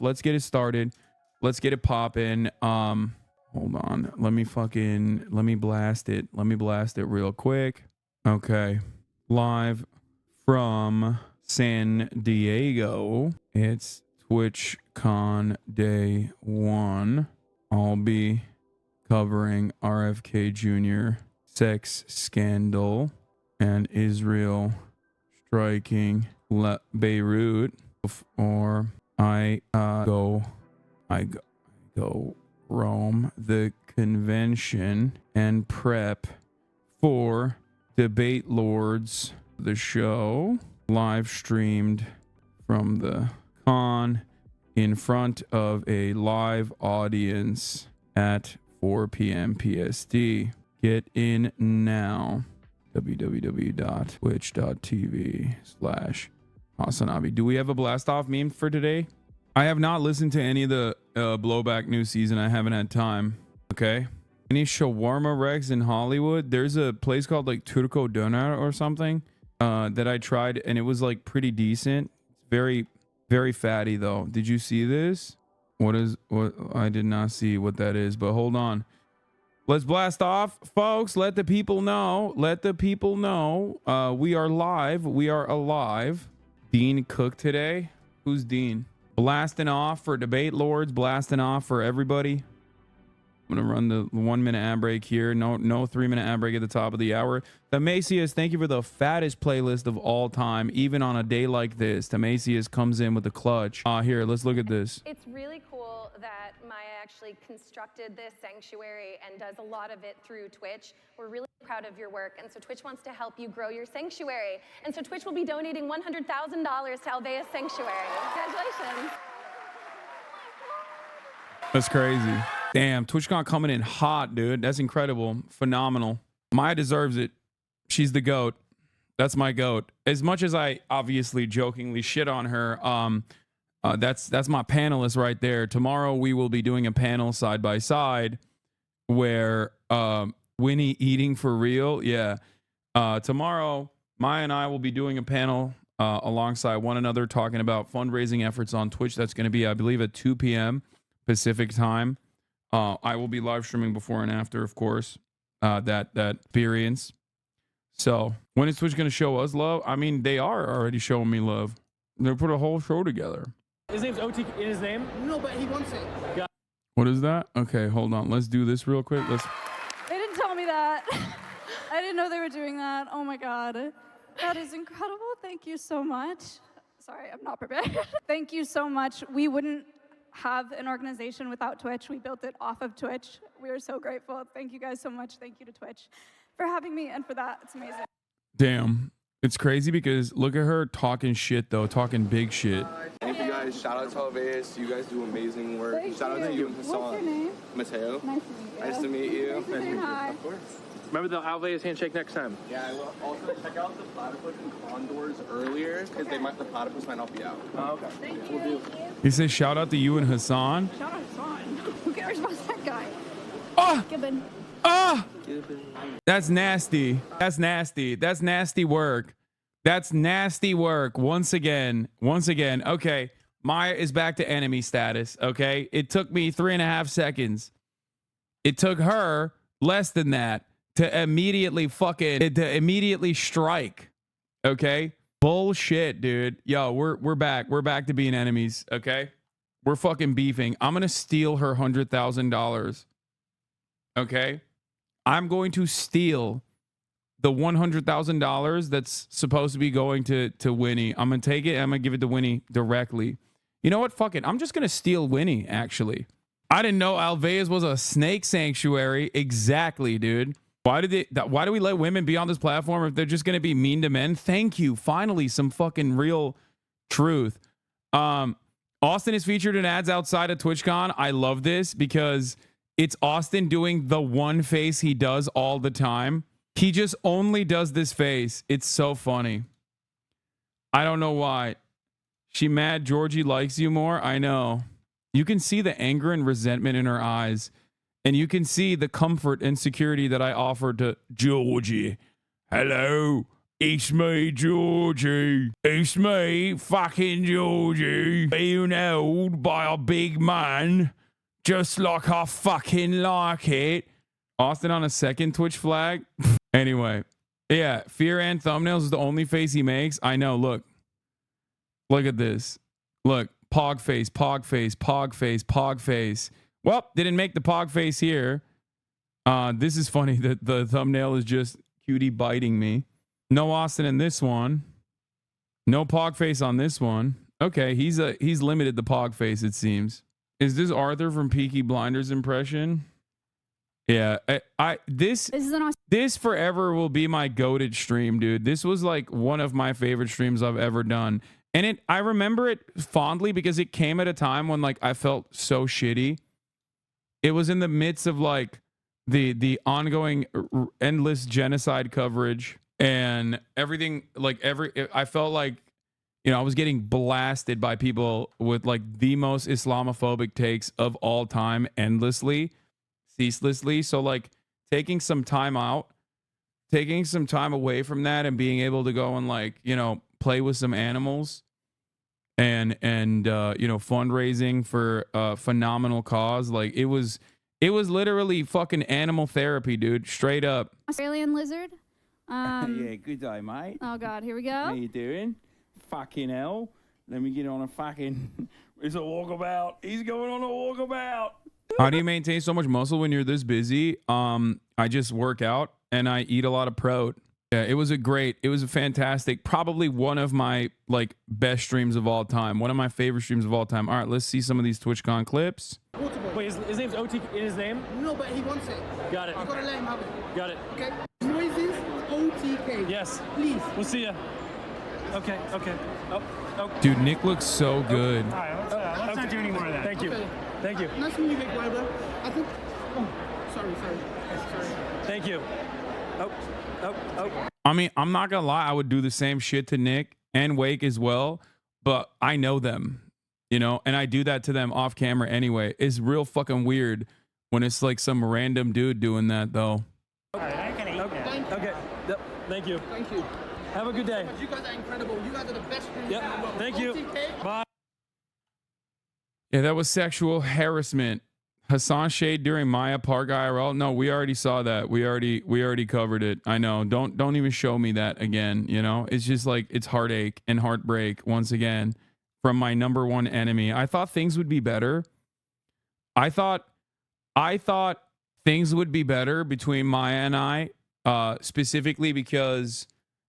Let's get it started. Let's get it popping. Hold on. Let me blast it. Let me blast it real quick. Okay. Live from San Diego. It's TwitchCon Day 1. I'll be covering RFK Jr. sex scandal and Israel striking Beirut before I go roam the convention and prep for Debate Lords, the show live streamed from the con in front of a live audience at 4 p.m. PST. Get in now. www.twitch.tv/Hasanabi. Do we have a blast off meme for today? I have not listened to any of the blowback new season. I haven't had time. Okay. Any shawarma wrecks in Hollywood? There's a place called like Turco Döner or something that I tried, and it was like pretty decent. Very, very fatty though. Did you see this? What I did not see what that is, but hold on. Let's blast off, folks. Let the people know. Let the people know. We are live. We are alive. Dean Cook today. Who's Dean? Blasting off for Debate Lords. Blasting off for everybody. I'm gonna run the 1 minute ad break here. No 3 minute ad break at the top of the hour. Tamasius, thank you for the fattest playlist of all time, even on a day like this. Tamasius comes in with the clutch. Here, let's look at this. It's really cool that Maya actually constructed this sanctuary and does a lot of it through Twitch. We're really proud of your work, and so Twitch wants to help you grow your sanctuary. And so Twitch will be donating $100,000 to Alvea's sanctuary. Congratulations. That's crazy. Damn, TwitchCon coming in hot, dude. That's incredible. Phenomenal. Maya deserves it. She's the GOAT. That's my GOAT. As much as I obviously jokingly shit on her, that's my panelist right there. Tomorrow we will be doing a panel side by side where Winnie eating for real. Yeah. Tomorrow, Maya and I will be doing a panel alongside one another talking about fundraising efforts on Twitch. That's going to be, I believe, at 2 p.m. Pacific time. I will be live streaming before and after, of course, that experience. So when is Twitch going to show us love? I mean, they are already showing me love. They put a whole show together. His name's OT in his name? No, but he wants it. What is that? Okay, hold on. Let's do this real quick. They didn't tell me that. I didn't know they were doing that. Oh my God. That is incredible. Thank you so much. Sorry, I'm not prepared. Thank you so much. We wouldn't have an organization without Twitch. We built it off of Twitch. We are so grateful. Thank you guys so much. Thank you to Twitch for having me and for that. It's amazing. Damn. It's crazy because look at her talking shit though, talking big shit. Thank you guys. Shout out to Alveas. You guys do amazing work. Shout out to you and Hassan. What's your name? Mateo. Nice to meet you. Nice to meet you. Hi. Of course. Remember the Alvea's handshake next time. Yeah, I will also check out the platypus and condors earlier because the platypus might not be out. Oh, okay. Thank you. We'll do. He says shout out to you and Hassan. Shout out Hassan. Who cares about that guy? Oh! Gibbon. Ah! That's nasty. That's nasty. That's nasty work. That's nasty work. Once again. Okay. Maya is back to enemy status. Okay. It took me 3.5 seconds. It took her less than that to immediately strike. Okay. Bullshit, dude. Yo, we're back. We're back to being enemies. Okay. We're fucking beefing. I'm going to steal her $100,000. Okay. I'm going to steal the $100,000 that's supposed to be going to Winnie. I'm going to take it. I'm going to give it to Winnie directly. You know what? Fuck it. I'm just going to steal Winnie, actually. I didn't know Alvea's was a snake sanctuary. Exactly, dude. Why do we let women be on this platform if they're just going to be mean to men? Thank you. Finally, some fucking real truth. Austin is featured in ads outside of TwitchCon. I love this because it's Austin doing the one face he does all the time. He just only does this face. It's so funny. I don't know why. She mad Georgie likes you more? I know. You can see the anger and resentment in her eyes. And you can see the comfort and security that I offer to Georgie. Hello. It's me, Georgie. It's me, fucking Georgie. Being held by a big man, just like I fucking like it. Austin on a second Twitch flag. Anyway, yeah, Fear and Thumbnails is the only face he makes. I know, look. Look at this. Look, pog face, pog face, pog face, pog face. Well, didn't make the pog face here. This is funny that the thumbnail is just cutie biting me. No Austin in this one. No pog face on this one. Okay, he's limited the pog face, it seems. Is this Arthur from Peaky Blinders impression? Yeah, this forever will be my goated stream, dude. This was like one of my favorite streams I've ever done. And I remember it fondly because it came at a time when like I felt so shitty. It was in the midst of like the ongoing endless genocide coverage and everything. Like I felt like, you know, I was getting blasted by people with like the most Islamophobic takes of all time, endlessly, ceaselessly. So like taking some time out, taking some time away from that and being able to go and like, you know, play with some animals and you know, fundraising for a phenomenal cause. Like it was literally fucking animal therapy, dude. Straight up. Australian lizard. Yeah, good day, mate. Oh God, here we go. How you doing? Fucking hell. Let me get on a fucking... It's a walkabout. He's going on a walkabout. How do you maintain so much muscle when you're this busy? I just work out and I eat a lot of protein. Yeah, it was a fantastic, probably one of my like best streams of all time. One of my favorite streams of all time. All right, let's see some of these TwitchCon clips. Wait, his name's OT in his name? No, but he wants it. Got it. You gotta let him have it. Got it. Okay. Noises, OTK. Yes. Please. We'll see ya. Okay. Oh. Dude, Nick looks so good. All right, let's not do any more of that. Thank you. Okay. Thank you. Nice to meet you, big brother. I think. Oh, sorry. Thank you. Oh. I mean, I'm not gonna lie, I would do the same shit to Nick and Wake as well, but I know them, you know, and I do that to them off camera anyway. It's real fucking weird when it's like some random dude doing that though. All right, I ain't gonna eat that. Okay. Yep. Thank you. Thank you. Have a good day. You guys are incredible. You guys are the best streamers Yep. in the world. Thank you. OTK. Bye. Yeah, that was sexual harassment. Hassan Shade during Maya Park IRL. No, we already saw that. We already covered it. I know. Don't even show me that again. You know, it's just like it's heartache and heartbreak once again from my number one enemy. I thought things would be better. I thought things would be better between Maya and I, specifically because,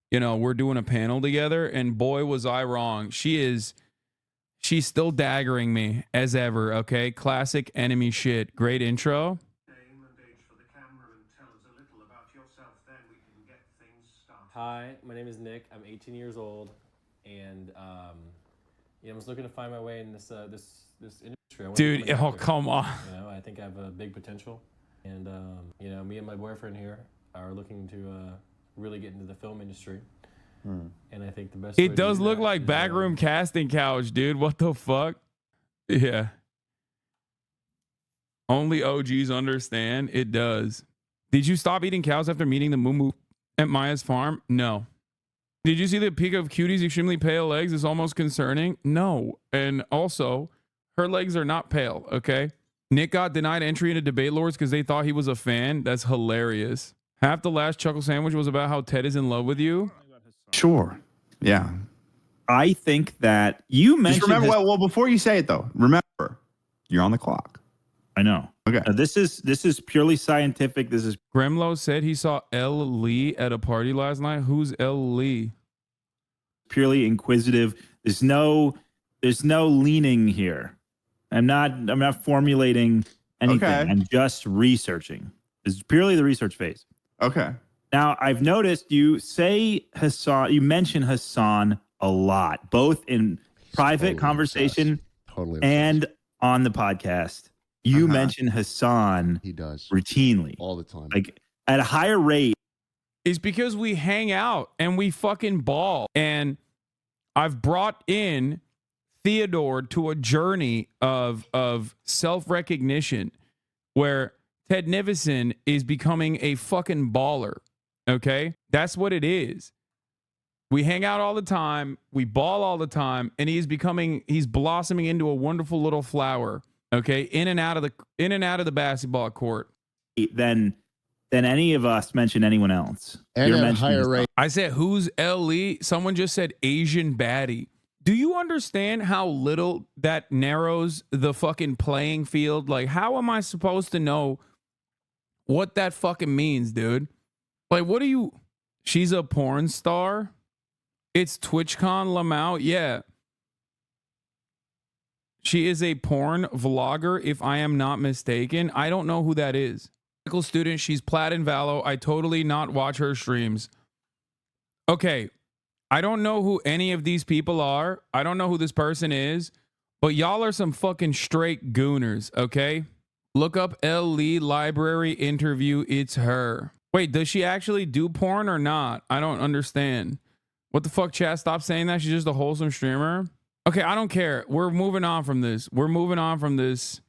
you know, we're doing a panel together, and boy was I wrong. She's still daggering me as ever, okay? Classic enemy shit. Great intro. Hi, my name is Nick. I'm 18 years old, and you know, I'm just looking to find my way in this industry. Dude, oh come on. You know, I think I have a big potential, and you know, me and my boyfriend here are looking to really get into the film industry. And I think the best. It does look like backroom casting couch, dude. What the fuck? Yeah. Only OGs understand. It does. Did you stop eating cows after meeting the moo at Maya's farm? No. Did you see the peak of Cutie's extremely pale legs? Is almost concerning. No. And also, her legs are not pale. Okay. Nick got denied entry into Debate Lords because they thought he was a fan. That's hilarious. Half the last chuckle sandwich was about how Ted is in love with you. Sure. Yeah. I think that you mentioned... Just remember, well, before you say it, though, remember, you're on the clock. I know. Okay. This is purely scientific. This is... Gremlo said he saw L. Lee at a party last night. Who's L. Lee? Purely inquisitive. There's no leaning here. I'm not formulating anything. Okay. I'm just researching. It's purely the research phase. Okay. Now, I've noticed you say Hassan, you mention Hassan a lot, both in private conversation and on the podcast. You mention Hassan routinely. All the time. Like at a higher rate. It's because we hang out and we fucking ball. And I've brought in Theodore to a journey of self-recognition where Ted Nivison is becoming a fucking baller. Okay, that's what it is. We hang out all the time. We ball all the time, and he's blossoming into a wonderful little flower. Okay, in and out of the basketball court. Than any of us mention anyone else. And You're at mentioning higher rate. I said, who's Lee? Someone just said Asian baddie. Do you understand how little that narrows the fucking playing field? Like, how am I supposed to know what that fucking means, dude? Like, what do you... She's a porn star? It's TwitchCon Lamau? Yeah. She is a porn vlogger, if I am not mistaken. I don't know who that is. Medical student, she's Plaid and Valo. I totally not watch her streams. Okay. I don't know who any of these people are. I don't know who this person is, but y'all are some fucking straight gooners, okay? Look up Lee library interview. It's her. Wait, does she actually do porn or not? I don't understand. What the fuck, chat? Stop saying that. She's just a wholesome streamer. Okay, I don't care. We're moving on from this. We're moving on from this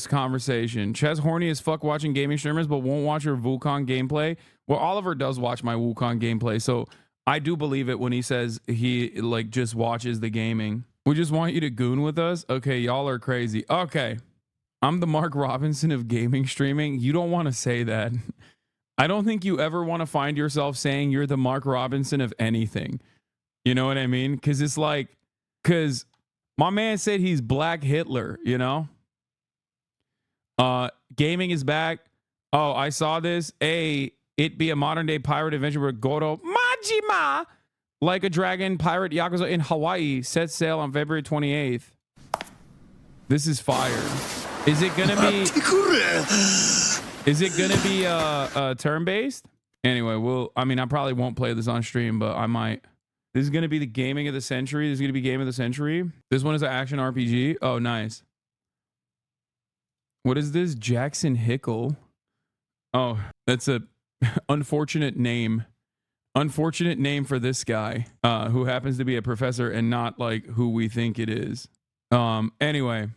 conversation. Chaz horny as fuck watching gaming streamers, but won't watch your Wukong gameplay. Well, Oliver does watch my Wukong gameplay, so I do believe it when he says he like just watches the gaming. We just want you to goon with us. Okay, y'all are crazy. Okay, I'm the Mark Robinson of gaming streaming. You don't want to say that. I don't think you ever want to find yourself saying you're the Mark Robinson of anything. You know what I mean? Because it's like, because my man said he's Black Hitler, you know? Gaming is back. Oh, I saw this. It be a modern day pirate adventure where Goro Majima, like a dragon pirate Yakuza in Hawaii, sets sail on February 28th. This is fire. Is it gonna be turn-based? Anyway, I probably won't play this on stream, but I might. This is gonna be the gaming of the century. This is gonna be game of the century. This one is an action RPG. Oh, nice. What is this? Jackson Hickle. Oh, that's a unfortunate name. Unfortunate name for this guy, who happens to be a professor and not like who we think it is. Anyway,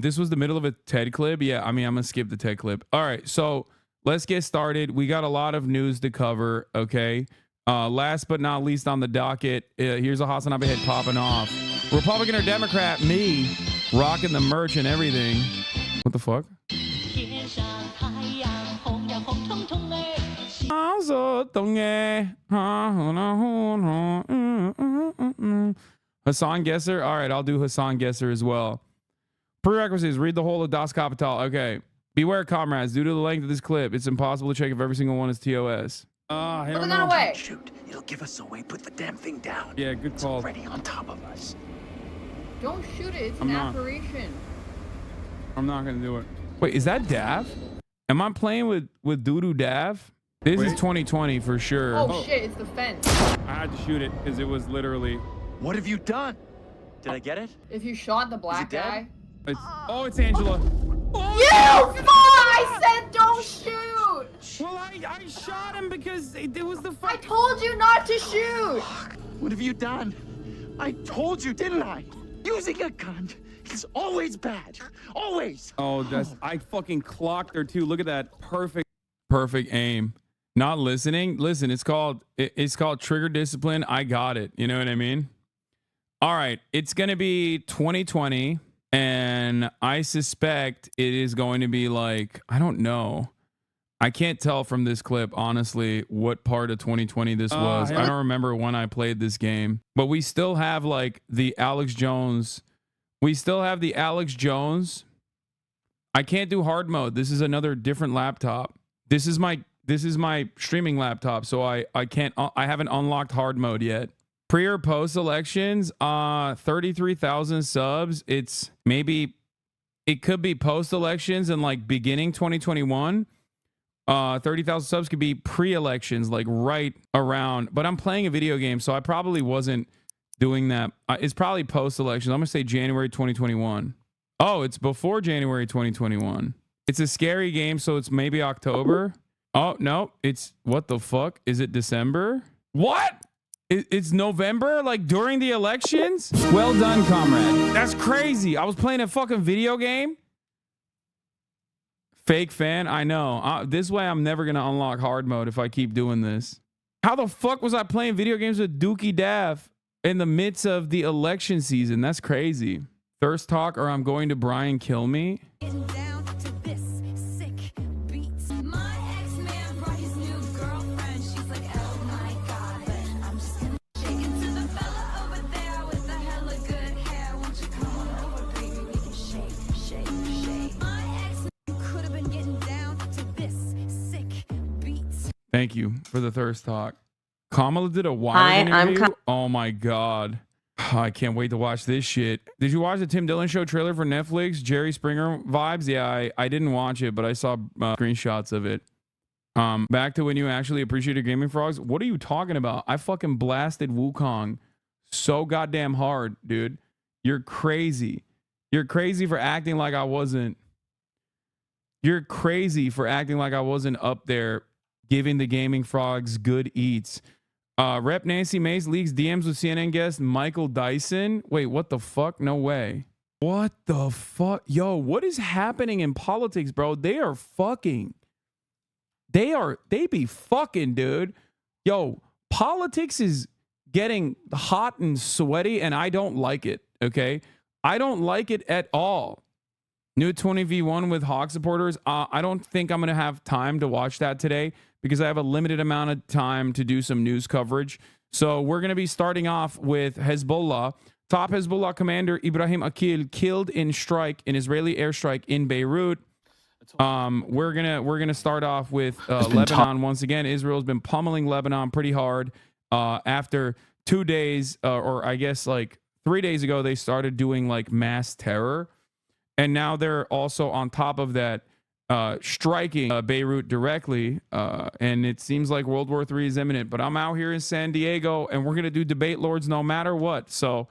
this was the middle of a TED clip. Yeah, I'm gonna skip the TED clip. All right, so let's get started. We got a lot of news to cover. Okay. Last but not least on the docket, here's a Hasanabi head popping off. Republican or Democrat? Me, rocking the merch and everything. What the fuck? Hassan Gesser. All right, I'll do Hassan Gesser as well. Prerequisites: read the whole of Das Kapital. Okay. Beware, comrades. Due to the length of this clip, it's impossible to check if every single one is TOS. Put the gun away. Shoot, it'll give us away. Put the damn thing down. Yeah, good call. It's already on top of us. Don't shoot it. It's an apparition. I'm not gonna do it. Wait, is that Dav? Am I playing with Doodoo Dav? This is 2020 for sure. Oh shit! It's the fence. I had to shoot it because it was literally. What have you done? Did I get it? If you shot the black guy. It's Angela. You fuck! I said don't shoot. Well, I shot him because it was the. I told you not to shoot. What have you done? I told you, didn't I? Using a gun is always bad. Always. Oh, I fucking clocked her too. Look at that perfect aim. Not listening. Listen, it's called trigger discipline. I got it. You know what I mean? All right, it's gonna be 2020, and I suspect it is going to be like, I don't know. I can't tell from this clip, honestly, what part of 2020 this was. I don't remember when I played this game, but we still have like the Alex Jones. We still have the Alex Jones. I can't do hard mode. This is another different laptop. This is my streaming laptop, so I haven't unlocked hard mode yet. Pre or post elections, 33,000 subs. It could be post elections and like beginning 2021. 30,000 subs could be pre-elections, like right around. But I'm playing a video game, so I probably wasn't doing that. It's probably post-elections. I'm gonna say January 2021. Oh, it's before January 2021. It's a scary game, so it's maybe October. Oh no, it's what the fuck? Is it December? What? It's November, like during the elections? Well done, comrade. That's crazy. I was playing a fucking video game. Fake fan, I know. This way I'm never going to unlock hard mode if I keep doing this. How the fuck was I playing video games with Dookie Daff in the midst of the election season? That's crazy. Thirst talk or I'm going to Brian kill me. Thank you for the thirst talk. Kamala did a Wired interview. Oh my God. I can't wait to watch this shit. Did you watch the Tim Dillon Show trailer for Netflix? Jerry Springer vibes? Yeah, I didn't watch it, but I saw screenshots of it. Back to when you actually appreciated gaming frogs. What are you talking about? I fucking blasted Wukong so goddamn hard, dude. You're crazy. You're crazy for acting like I wasn't. You're crazy for acting like I wasn't up there giving the gaming frogs good eats. Rep Nancy Mace leaks DMs with CNN guest Michael Dyson. Wait, what the fuck? No way. What the fuck? Yo, what is happening in politics, bro? They are fucking. They be fucking, dude. Yo, politics is getting hot and sweaty, and I don't like it, okay? I don't like it at all. New 20v1 with Hawk supporters. I don't think I'm going to have time to watch that today because I have a limited amount of time to do some news coverage. So we're going to be starting off with Hezbollah. Top Hezbollah commander Ibrahim Akil killed in Israeli airstrike in Beirut. We're gonna start off with Lebanon once again. Israel's been pummeling Lebanon pretty hard. After 2 days, or I guess like 3 days ago, they started doing like mass terror. And now they're also on top of that striking Beirut directly. And it seems like World War III is imminent. But I'm out here in San Diego and we're going to do debate lords no matter what. So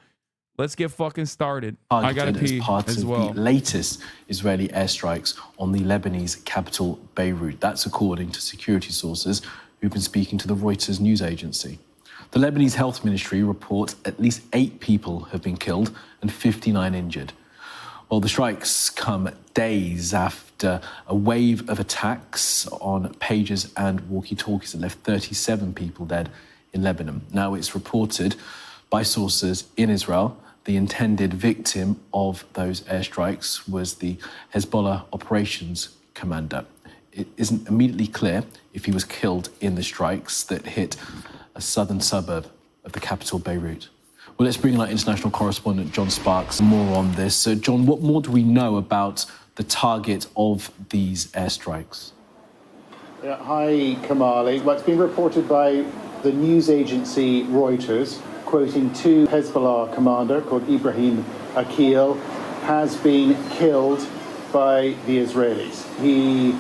let's get fucking started. I got to pee as well. The latest Israeli airstrikes on the Lebanese capital, Beirut. That's according to security sources who've been speaking to the Reuters news agency. The Lebanese health ministry reports at least 8 people have been killed and 59 injured. Well, the strikes come days after a wave of attacks on pagers and walkie-talkies that left 37 people dead in Lebanon. Now, it's reported by sources in Israel the intended victim of those airstrikes was the Hezbollah operations commander. It isn't immediately clear if he was killed in the strikes that hit a southern suburb of the capital, Beirut. Well, let's bring in our international correspondent, John Sparks, more on this. So, John, what more do we know about the target of these airstrikes? Hi, Kamali. Well, it's been reported by the news agency Reuters, quoting to Hezbollah commander called Ibrahim Akil, has been killed by the Israelis. He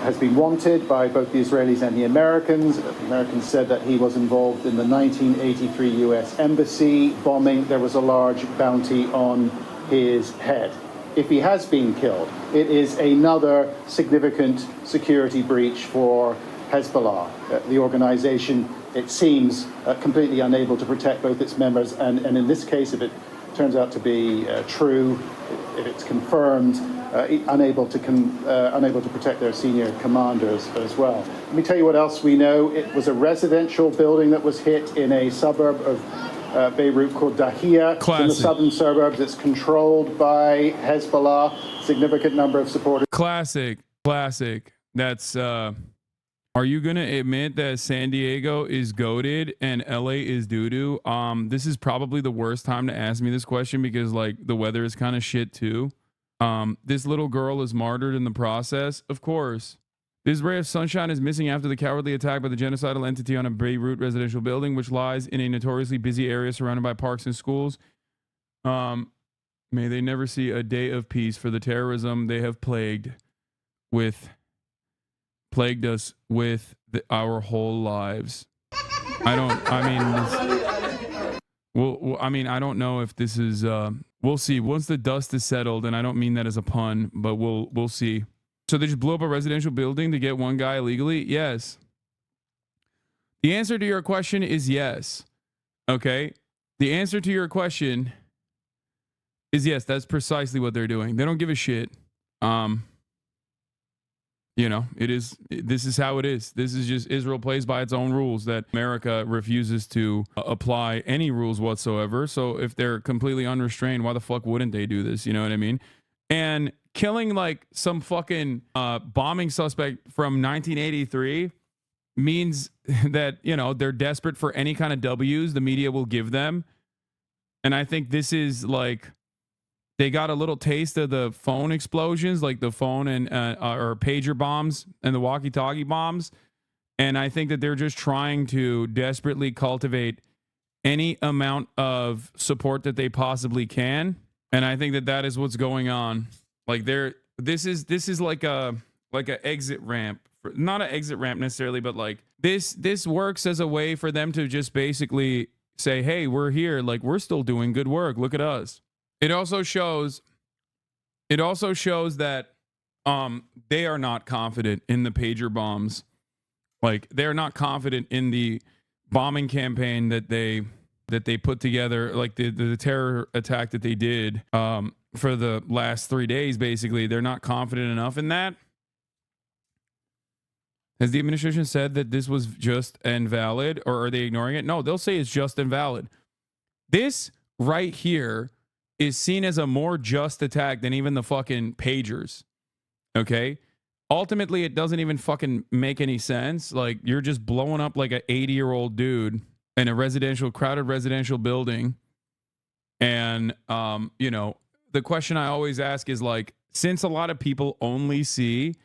has been wanted by both the Israelis and the Americans. The Americans said that he was involved in the 1983 U.S. Embassy bombing. There was a large bounty on his head. If he has been killed, it is another significant security breach for Hezbollah. The organization, it seems, completely unable to protect both its members and in this case, if it turns out to be true, if it's confirmed, unable to protect their senior commanders as well. Let me tell you what else we know. It was a residential building that was hit in a suburb of Beirut called Dahia. In the southern suburbs. It's controlled by Hezbollah. Significant number of supporters. Classic. That's are you gonna admit that San Diego is goated and LA is doo-doo? This is probably the worst time to ask me this question because like the weather is kind of shit too. This little girl is martyred in the process. Of course. This ray of sunshine is missing after the cowardly attack by the genocidal entity on a Beirut residential building, which lies in a notoriously busy area surrounded by parks and schools. May they never see a day of peace for the terrorism they have plagued us with our whole lives. I don't know if this is, we'll see once the dust is settled. And I don't mean that as a pun, but we'll see. So they just blew up a residential building to get one guy illegally. Yes. The answer to your question is yes. Okay. The answer to your question is yes. That's precisely what they're doing. They don't give a shit. You know, this is how it is. This is just Israel plays by its own rules that America refuses to apply any rules whatsoever. So if they're completely unrestrained, why the fuck wouldn't they do this? You know what I mean? And killing like some fucking bombing suspect from 1983 means that, you know, they're desperate for any kind of W's the media will give them. And I think this is like, they got a little taste of the phone explosions, like the phone and or pager bombs and the walkie-talkie bombs. And I think that they're just trying to desperately cultivate any amount of support that they possibly can. And I think that that is what's going on. Like this is like a exit ramp, not an exit ramp necessarily, but like this works as a way for them to just basically say, hey, we're here. Like, we're still doing good work. Look at us. It also shows that they are not confident in the pager bombs. Like, they're not confident in the bombing campaign that they put together, like the terror attack that they did for the last 3 days. Basically, they're not confident enough in that. Has the administration said that this was just and valid, or are they ignoring it? No, they'll say it's just and valid. This right here is seen as a more just attack than even the fucking pagers. Okay? Ultimately, it doesn't even fucking make any sense. Like, you're just blowing up like an 80-year-old dude in a crowded residential building. And, you know, the question I always ask is, like, since a lot of people only see,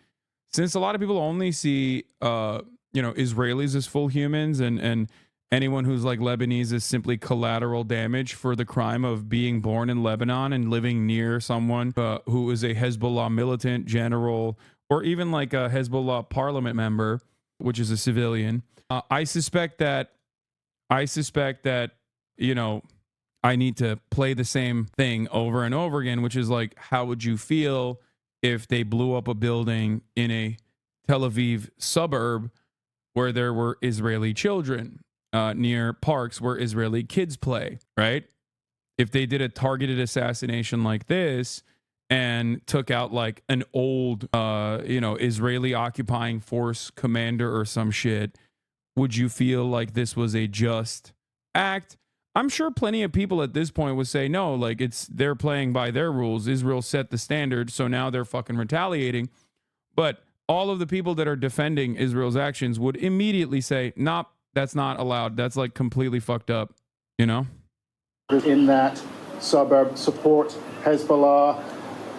you know, Israelis as full humans, and anyone who's like Lebanese is simply collateral damage for the crime of being born in Lebanon and living near someone who is a Hezbollah militant general, or even like a Hezbollah parliament member, which is a civilian. I suspect that, you know, I need to play the same thing over and over again, which is like, how would you feel if they blew up a building in a Tel Aviv suburb where there were Israeli children near parks where Israeli kids play, right? If they did a targeted assassination like this and took out like an old, you know, Israeli occupying force commander or some shit, would you feel like this was a just act? I'm sure plenty of people at this point would say, no, like they're playing by their rules. Israel set the standard, so now they're fucking retaliating. But all of the people that are defending Israel's actions would immediately say, nope, that's not allowed. That's like completely fucked up, you know? In that suburb support Hezbollah.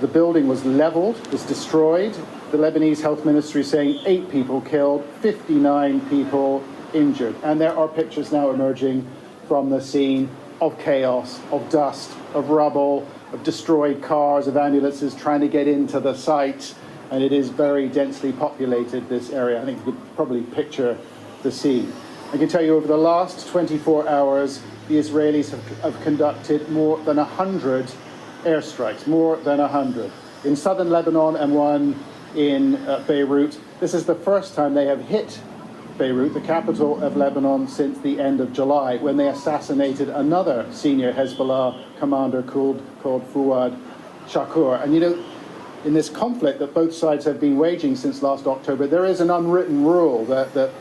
The building was leveled, was destroyed. The Lebanese health ministry saying 8 people killed, 59 people injured. And there are pictures now emerging from the scene of chaos, of dust, of rubble, of destroyed cars, of ambulances trying to get into the site. And it is very densely populated, this area. I think you could probably picture the scene. I can tell you over the last 24 hours, the Israelis have conducted more than 100 airstrikes, more than 100. In southern Lebanon and one in Beirut. This is the first time they have hit Beirut, the capital of Lebanon, since the end of July, when they assassinated another senior Hezbollah commander called Fuad Shakur. And you know, in this conflict that both sides have been waging since last October, there is an unwritten rule that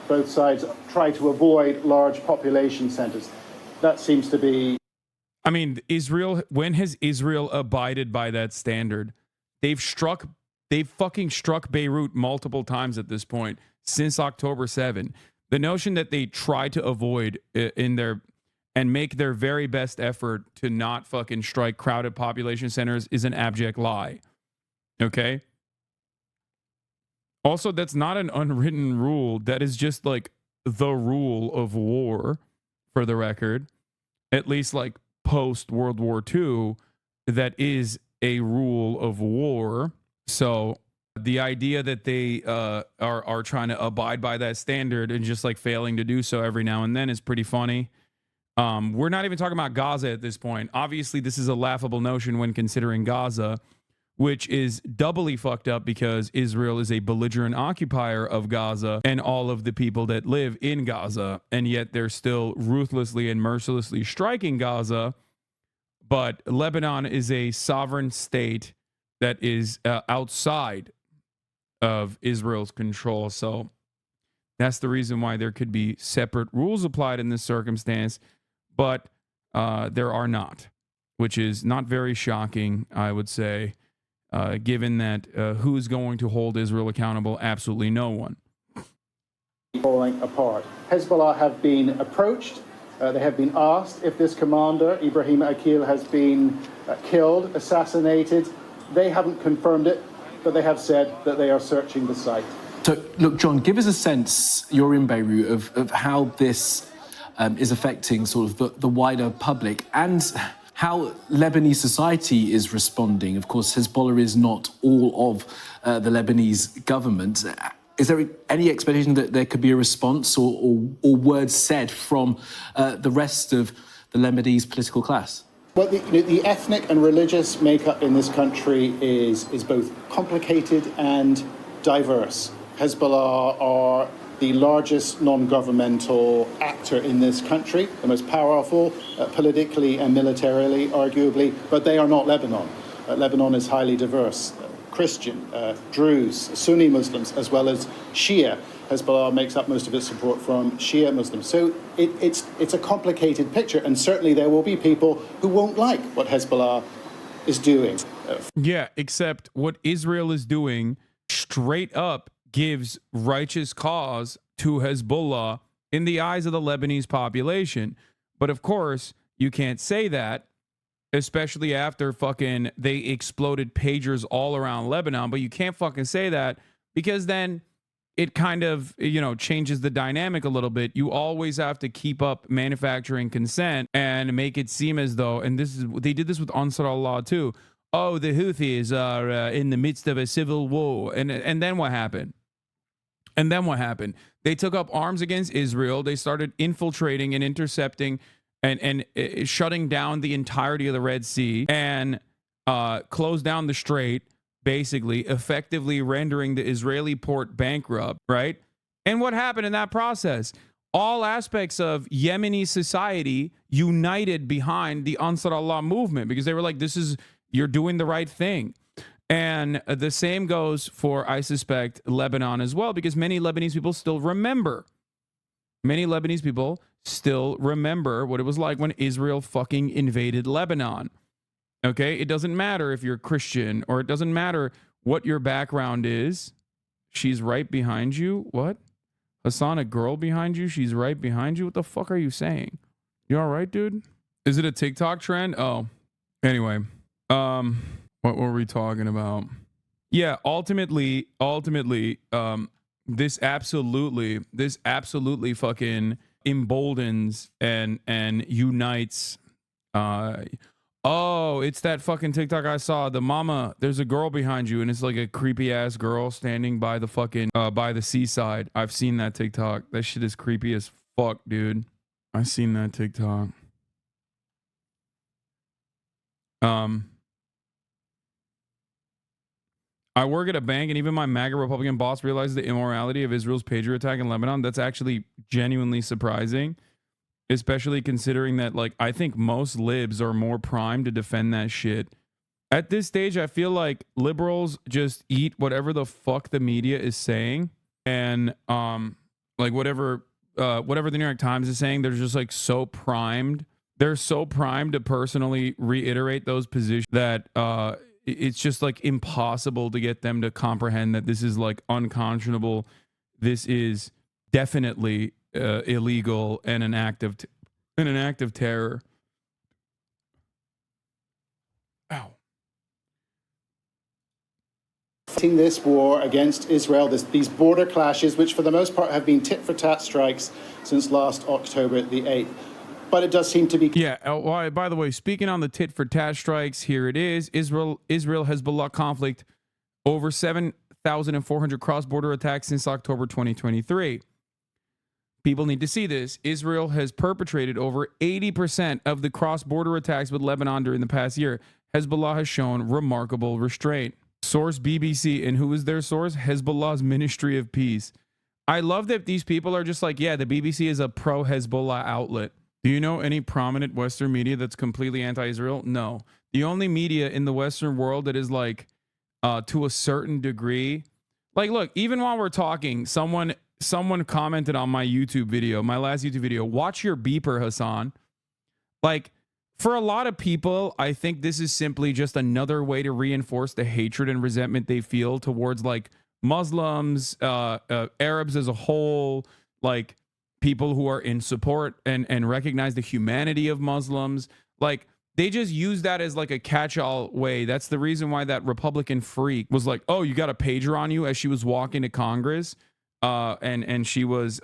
both sides try to avoid large population centers. That seems to be... I mean, when has Israel abided by that standard? They've fucking struck Beirut multiple times at this point since October 7. The notion that they try to avoid and make their very best effort to not fucking strike crowded population centers is an abject lie. Okay? Also, that's not an unwritten rule. That is just like the rule of war, for the record. At least like post World War II, that is a rule of war. So the idea that they are trying to abide by that standard and just like failing to do so every now and then is pretty funny. We're not even talking about Gaza at this point. Obviously, this is a laughable notion when considering Gaza, which is doubly fucked up because Israel is a belligerent occupier of Gaza and all of the people that live in Gaza, and yet they're still ruthlessly and mercilessly striking Gaza. But Lebanon is a sovereign state that is outside of Israel's control. So that's the reason why there could be separate rules applied in this circumstance, but there are not, which is not very shocking, I would say, given that who's going to hold Israel accountable? Absolutely no one. Falling apart. Hezbollah have been approached. They have been asked if this commander, Ibrahim Akil, has been killed, assassinated. They haven't confirmed it, but they have said that they are searching the site. So, look, John, give us a sense, you're in Beirut, of how this is affecting sort of the wider public and how Lebanese society is responding. Of course, Hezbollah is not all of the Lebanese government. Is there any expectation that there could be a response or words said from the rest of the Lebanese political class? Well, the ethnic and religious makeup in this country is both complicated and diverse. Hezbollah are the largest non-governmental actor in this country, the most powerful politically and militarily, arguably, but they are not Lebanon. Lebanon is highly diverse. Christian, Druze, Sunni Muslims, as well as Shia. Hezbollah makes up most of its support from Shia Muslims. So it's a complicated picture, and certainly there will be people who won't like what Hezbollah is doing. Yeah, except what Israel is doing straight up gives righteous cause to Hezbollah in the eyes of the Lebanese population. But of course, you can't say that, especially after fucking they exploded pagers all around Lebanon. But you can't fucking say that because then it kind of, changes the dynamic a little bit. You always have to keep up manufacturing consent and make it seem as though, and they did this with Ansar Allah too. Oh, the Houthis are in the midst of a civil war. And then what happened? They took up arms against Israel. They started infiltrating and intercepting and shutting down the entirety of the Red Sea and closed down the strait, basically effectively rendering the Israeli port bankrupt, right? And what happened in that process? All aspects of Yemeni society united behind the Ansar Allah movement because they were like, you're doing the right thing. And the same goes for, I suspect, Lebanon as well, because many Lebanese people still remember. Many Lebanese people still remember what it was like when Israel fucking invaded Lebanon. Okay? It doesn't matter if you're Christian or it doesn't matter what your background is. She's right behind you. What? Hassan, a girl behind you? She's right behind you? What the fuck are you saying? You all right, dude? Is it a TikTok trend? Oh. Anyway. What were we talking about? Yeah, ultimately, this absolutely fucking emboldens and unites. It's that fucking TikTok I saw. The mama, there's a girl behind you, and it's like a creepy ass girl standing by the fucking by the seaside. I've seen that TikTok. That shit is creepy as fuck, dude. I've seen that TikTok. I work at a bank, and even my MAGA Republican boss realizes the immorality of Israel's pager attack in Lebanon. That's actually genuinely surprising, especially considering that, I think most libs are more primed to defend that shit. At this stage, I feel like liberals just eat whatever the fuck the media is saying, and whatever the New York Times is saying, they're just so primed. They're so primed to personally reiterate those positions that it's just impossible to get them to comprehend that this is unconscionable. This is definitely illegal and an act of terror. Ow. Fighting this war against Israel, these border clashes, which for the most part have been tit-for-tat strikes since last October the 8th. But it does seem to be... Yeah, by the way, speaking on the tit-for-tat strikes, here it is. Israel-Hezbollah conflict, over 7,400 cross-border attacks since October 2023. People need to see this. Israel has perpetrated over 80% of the cross-border attacks with Lebanon during the past year. Hezbollah has shown remarkable restraint. Source BBC, and who is their source? Hezbollah's Ministry of Peace. I love that these people are just the BBC is a pro-Hezbollah outlet. Do you know any prominent Western media that's completely anti-Israel? No. The only media in the Western world that is to a certain degree Like, look, even while we're talking, someone commented on my YouTube video, my last YouTube video, watch your beeper, Hassan. Like, for a lot of people, I think this is simply just another way to reinforce the hatred and resentment they feel towards like Muslims, Arabs as a whole, like people who are in support and recognize the humanity of Muslims. Like, they just use that as like a catch-all way. That's the reason why that Republican freak was like, "Oh, you got a pager on you," as she was walking to Congress, and she was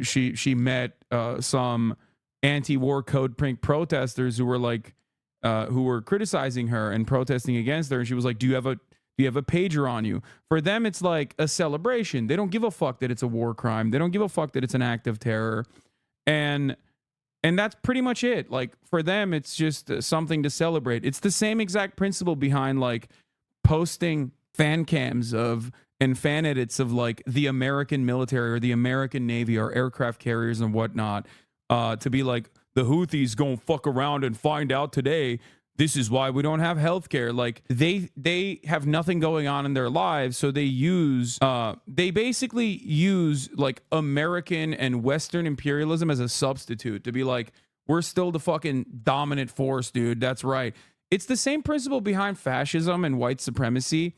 she met some anti-war code pink protesters who were like who were criticizing her and protesting against her, and she was like, "Do you have a pager on you?" For them, it's like a celebration. They don't give a fuck that it's a war crime. They don't give a fuck that it's an act of terror, and that's pretty much it. Like, for them, it's just something to celebrate. It's the same exact principle behind like posting fan cams of and fan edits of like the American military or the American Navy or aircraft carriers and whatnot, to be like, the Houthis gonna fuck around and find out today. This is why we don't have healthcare. Like, they have nothing going on in their lives, so they basically use like American and Western imperialism as a substitute to be like, we're still the fucking dominant force, dude. That's right. It's the same principle behind fascism and white supremacy.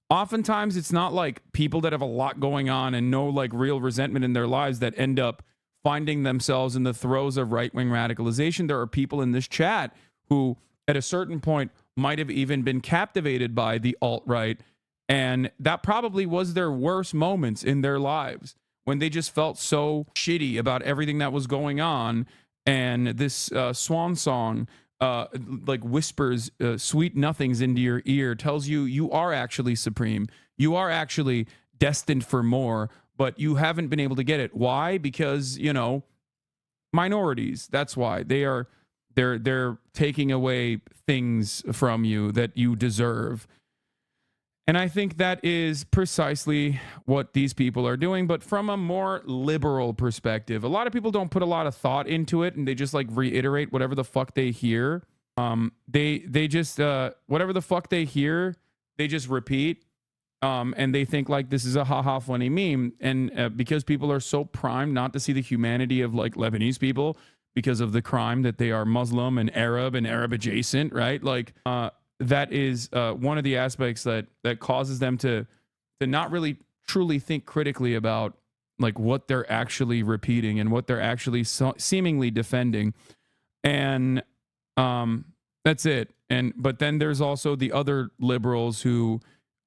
Oftentimes, it's not like people that have a lot going on and no like real resentment in their lives that end up finding themselves in the throes of right-wing radicalization. There are people in this chat who at a certain point might have even been captivated by the alt-right, and that probably was their worst moments in their lives, when they just felt so shitty about everything that was going on, and this swan song like whispers sweet nothings into your ear, tells you you are actually supreme, you are actually destined for more, but you haven't been able to get it. Why? Because, you know, minorities. That's why. They're taking away things from you that you deserve. And I think that is precisely what these people are doing, but from a more liberal perspective. A lot of people don't put a lot of thought into it, and they just like reiterate whatever the fuck they hear. They just whatever the fuck they hear, they just repeat. And they think like this is a haha funny meme. And because people are so primed not to see the humanity of like Lebanese people because of the crime that they are Muslim and Arab adjacent, right? Like that is one of the aspects that causes them to not really truly think critically about like what they're actually repeating and what they're actually seemingly defending. And that's it. But then there's also the other liberals who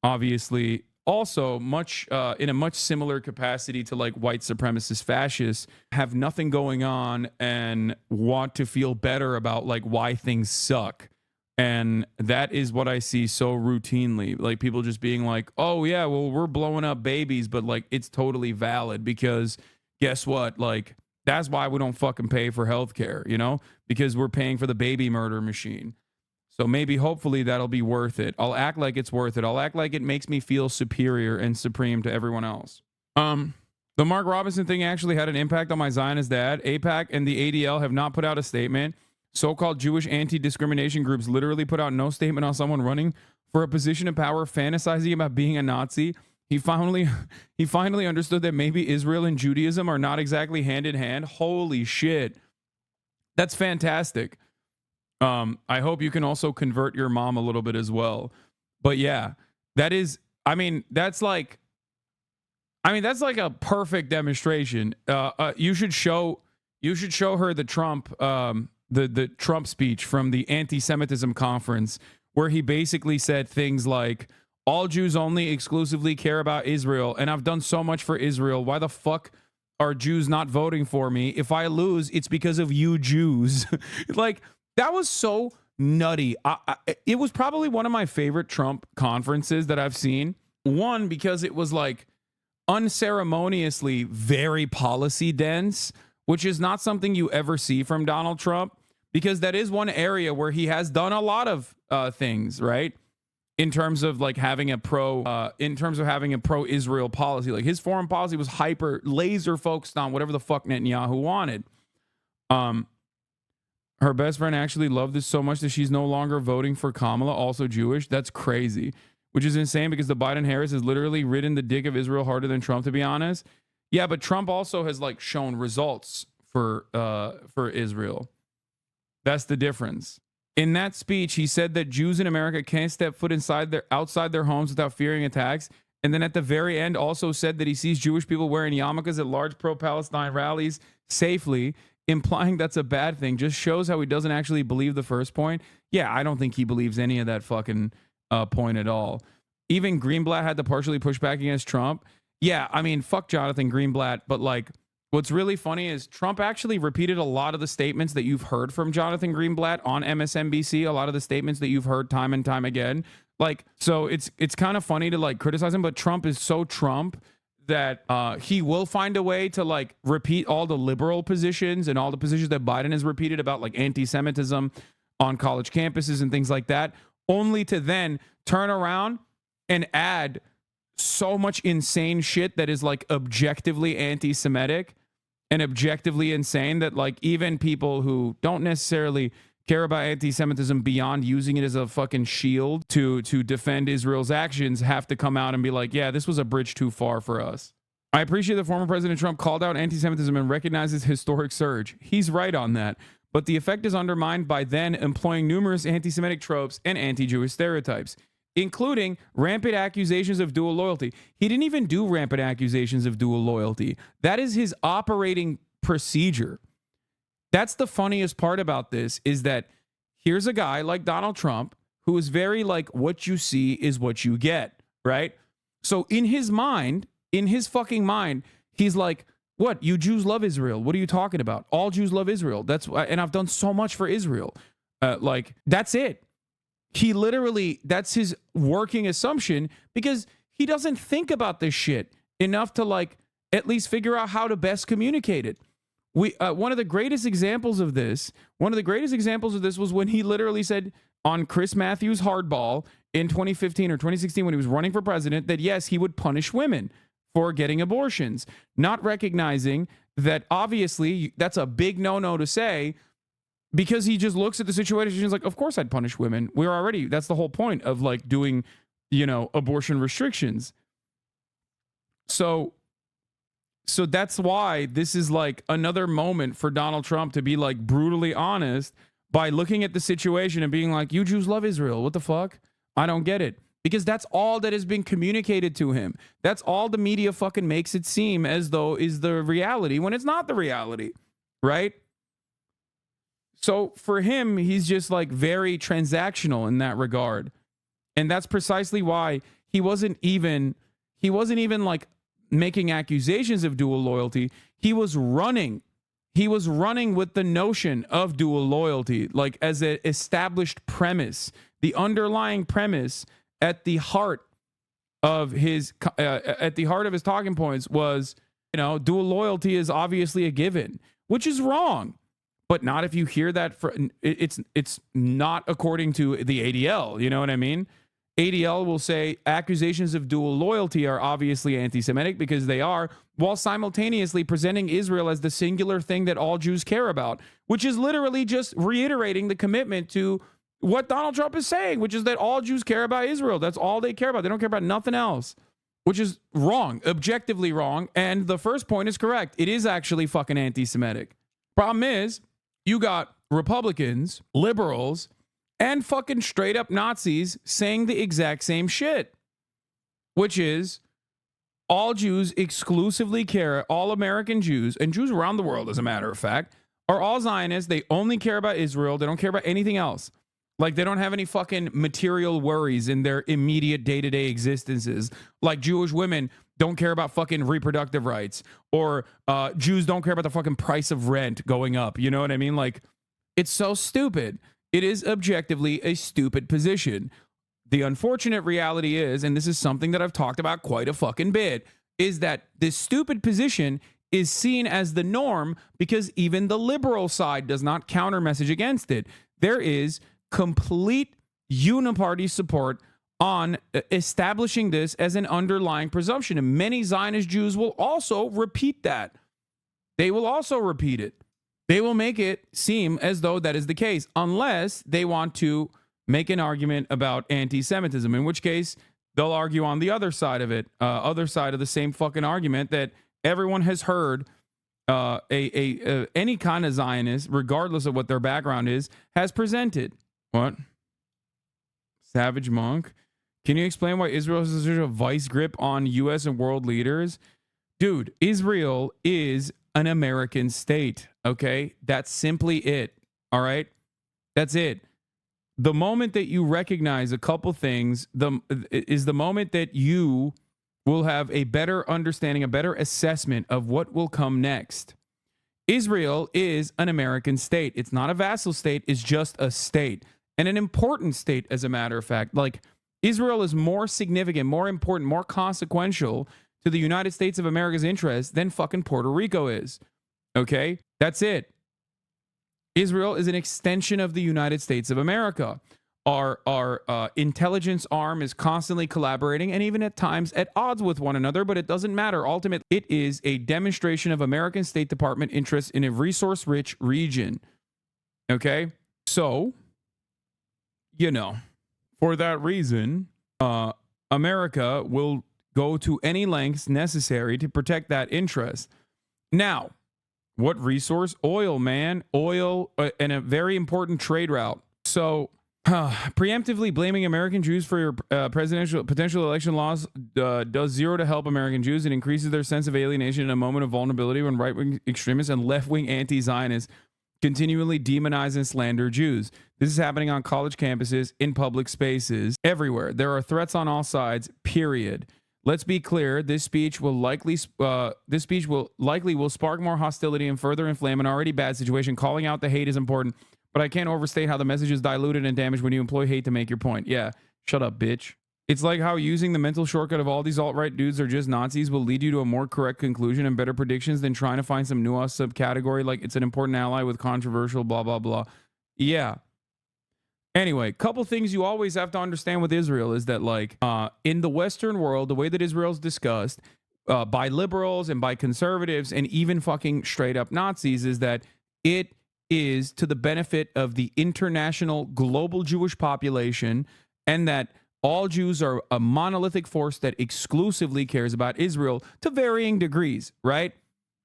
obviously also much in a much similar capacity to like white supremacist fascists, have nothing going on and want to feel better about like why things suck. And that is what I see so routinely, like people just being like, oh yeah, well, we're blowing up babies, but like it's totally valid because guess what, like that's why we don't fucking pay for healthcare, you know, because we're paying for the baby murder machine. So maybe, hopefully, that'll be worth it. I'll act like it's worth it. I'll act like it makes me feel superior and supreme to everyone else. The Mark Robinson thing actually had an impact on my Zionist dad. AIPAC and the ADL have not put out a statement. So-called Jewish anti-discrimination groups literally put out no statement on someone running for a position of power, fantasizing about being a Nazi. He finally understood that maybe Israel and Judaism are not exactly hand in hand. Holy shit. That's fantastic. I hope you can also convert your mom a little bit as well. But yeah, that's like a perfect demonstration. You should show her the Trump, the Trump speech from the anti-Semitism conference, where he basically said things like, all Jews only exclusively care about Israel, and I've done so much for Israel. Why the fuck are Jews not voting for me? If I lose, it's because of you Jews. Like, that was so nutty. It was probably one of my favorite Trump conferences that I've seen. One, because it was like unceremoniously very policy dense, which is not something you ever see from Donald Trump, because that is one area where he has done a lot of things, right? In terms of like having a pro-Israel policy. Like his foreign policy was hyper laser focused on whatever the fuck Netanyahu wanted. Her best friend actually loved this so much that she's no longer voting for Kamala, also Jewish. That's crazy. which is insane because the Biden-Harris has literally ridden the dick of Israel harder than Trump, to be honest. Yeah, but Trump also has like shown results for Israel. That's the difference. In that speech, he said that Jews in America can't step foot outside their homes without fearing attacks. And then at the very end also said that he sees Jewish people wearing yarmulkes at large pro-Palestine rallies safely, implying that's a bad thing. Just shows how he doesn't actually believe the first point. Yeah, I don't think he believes any of that fucking point at all. Even Greenblatt had to partially push back against Trump. Yeah, I mean, fuck Jonathan Greenblatt, but like, what's really funny is Trump actually repeated a lot of the statements that you've heard from Jonathan Greenblatt on MSNBC, a lot of the statements that you've heard time and time again. Like, so it's kind of funny to like criticize him, but Trump is so Trump that he will find a way to like repeat all the liberal positions and all the positions that Biden has repeated about like anti-Semitism on college campuses and things like that, only to then turn around and add so much insane shit that is like objectively anti-Semitic and objectively insane that like even people who don't necessarily care about anti-Semitism beyond using it as a fucking shield to defend Israel's actions have to come out and be like, yeah, this was a bridge too far for us. I appreciate that former President Trump called out anti-Semitism and recognizes historic surge. He's right on that. But the effect is undermined by then employing numerous anti-Semitic tropes and anti-Jewish stereotypes, including rampant accusations of dual loyalty. He didn't even do rampant accusations of dual loyalty. That is his operating procedure. That's the funniest part about this, is that here's a guy like Donald Trump who is very like, what you see is what you get, right? So in his mind, in his fucking mind, he's like, what? You Jews love Israel. What are you talking about? All Jews love Israel. And I've done so much for Israel. Like, that's it. He literally, that's his working assumption, because he doesn't think about this shit enough to like at least figure out how to best communicate it. One of the greatest examples of this was when he literally said on Chris Matthews' Hardball in 2015 or 2016 when he was running for president that yes, he would punish women for getting abortions, not recognizing that obviously that's a big no-no to say, because he just looks at the situation and is like, of course I'd punish women. That's the whole point of like doing, abortion restrictions. So that's why this is like another moment for Donald Trump to be like brutally honest by looking at the situation and being like, you Jews love Israel. What the fuck? I don't get it. Because that's all that has been communicated to him. That's all the media fucking makes it seem as though is the reality when it's not the reality, right? So for him, he's just like very transactional in that regard. And that's precisely why he wasn't even like making accusations of dual loyalty. He was running with the notion of dual loyalty, like as an established premise, the underlying premise at the heart of his talking points was, dual loyalty is obviously a given, which is wrong, but not if you hear that it's not according to the ADL. You know what I mean? ADL will say accusations of dual loyalty are obviously anti-Semitic because they are, while simultaneously presenting Israel as the singular thing that all Jews care about, which is literally just reiterating the commitment to what Donald Trump is saying, which is that all Jews care about Israel. That's all they care about. They don't care about nothing else, which is wrong, objectively wrong. And the first point is correct. It is actually fucking anti-Semitic. Problem is, you got Republicans, liberals, and fucking straight up Nazis saying the exact same shit, which is all Jews exclusively care, all American Jews, and Jews around the world, as a matter of fact, are all Zionists. They only care about Israel. They don't care about anything else. Like, they don't have any fucking material worries in their immediate day-to-day existences. Like, Jewish women don't care about fucking reproductive rights, or Jews don't care about the fucking price of rent going up. You know what I mean? Like, it's so stupid. It is objectively a stupid position. The unfortunate reality is, and this is something that I've talked about quite a fucking bit, is that this stupid position is seen as the norm because even the liberal side does not counter message against it. There is complete uniparty support on establishing this as an underlying presumption. And many Zionist Jews will also repeat that. They will also repeat it. They will make it seem as though that is the case, unless they want to make an argument about anti-Semitism, in which case they'll argue on the other side of it, other side of the same fucking argument that everyone has heard. Any kind of Zionist, regardless of what their background is, has presented. What? Savage Monk. Can you explain why Israel has such a vice grip on U.S. and world leaders? Dude, Israel is an American state, okay? That's simply it, all right? That's it. The moment that you recognize a couple things is the moment that you will have a better understanding, a better assessment of what will come next. Israel is an American state. It's not a vassal state. It's just a state, and an important state, as a matter of fact. Like, Israel is more significant, more important, more consequential to the United States of America's interest than fucking Puerto Rico is. Okay? That's it. Israel is an extension of the United States of America. Our intelligence arm is constantly collaborating and even at times at odds with one another, but it doesn't matter. Ultimately, it is a demonstration of American State Department interest in a resource-rich region. Okay? So, for that reason, America will go to any lengths necessary to protect that interest. Now, what resource? Oil, man. Oil, and a very important trade route. So, preemptively blaming American Jews for your potential election loss does zero to help American Jews. It increases their sense of alienation in a moment of vulnerability when right-wing extremists and left-wing anti-Zionists continually demonize and slander Jews. This is happening on college campuses, in public spaces, everywhere. There are threats on all sides, period. Let's be clear, this speech will likely spark more hostility and further inflame an already bad situation. Calling out the hate is important, but I can't overstate how the message is diluted and damaged when you employ hate to make your point. Yeah, shut up, bitch. It's like how using the mental shortcut of all these alt-right dudes are just Nazis will lead you to a more correct conclusion and better predictions than trying to find some nuanced subcategory like it's an important ally with controversial blah, blah, blah. Yeah. Anyway, couple things you always have to understand with Israel is that, like, in the Western world, the way that Israel's discussed by liberals and by conservatives and even fucking straight up Nazis is that it is to the benefit of the international global Jewish population, and that all Jews are a monolithic force that exclusively cares about Israel to varying degrees, right?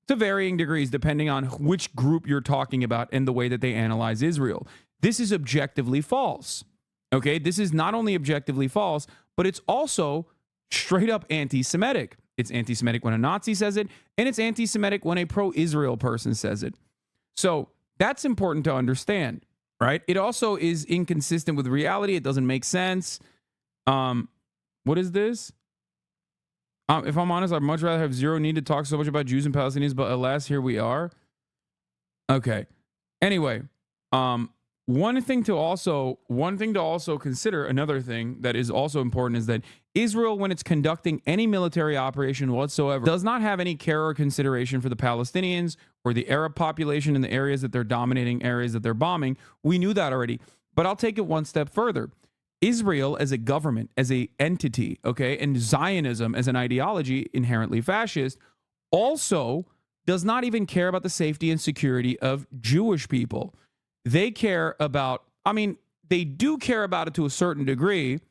To varying degrees, depending on which group you're talking about and the way that they analyze Israel. This is objectively false. Okay, this is not only objectively false, but it's also straight up anti-Semitic. It's anti-Semitic when a Nazi says it, and it's anti-Semitic when a pro-Israel person says it. So that's important to understand, right? It also is inconsistent with reality. It doesn't make sense. What is this? If I'm honest, I'd much rather have zero need to talk so much about Jews and Palestinians, but alas, here we are. Okay. Anyway, one thing to also consider, another thing that is also important, is that Israel, when it's conducting any military operation whatsoever, does not have any care or consideration for the Palestinians or the Arab population in the areas that they're dominating, areas that they're bombing. We knew that already, but I'll take it one step further. Israel as a government, as a entity, okay, and Zionism as an ideology inherently fascist, also does not even care about the safety and security of Jewish people. They care about, they do care about it to a certain degree,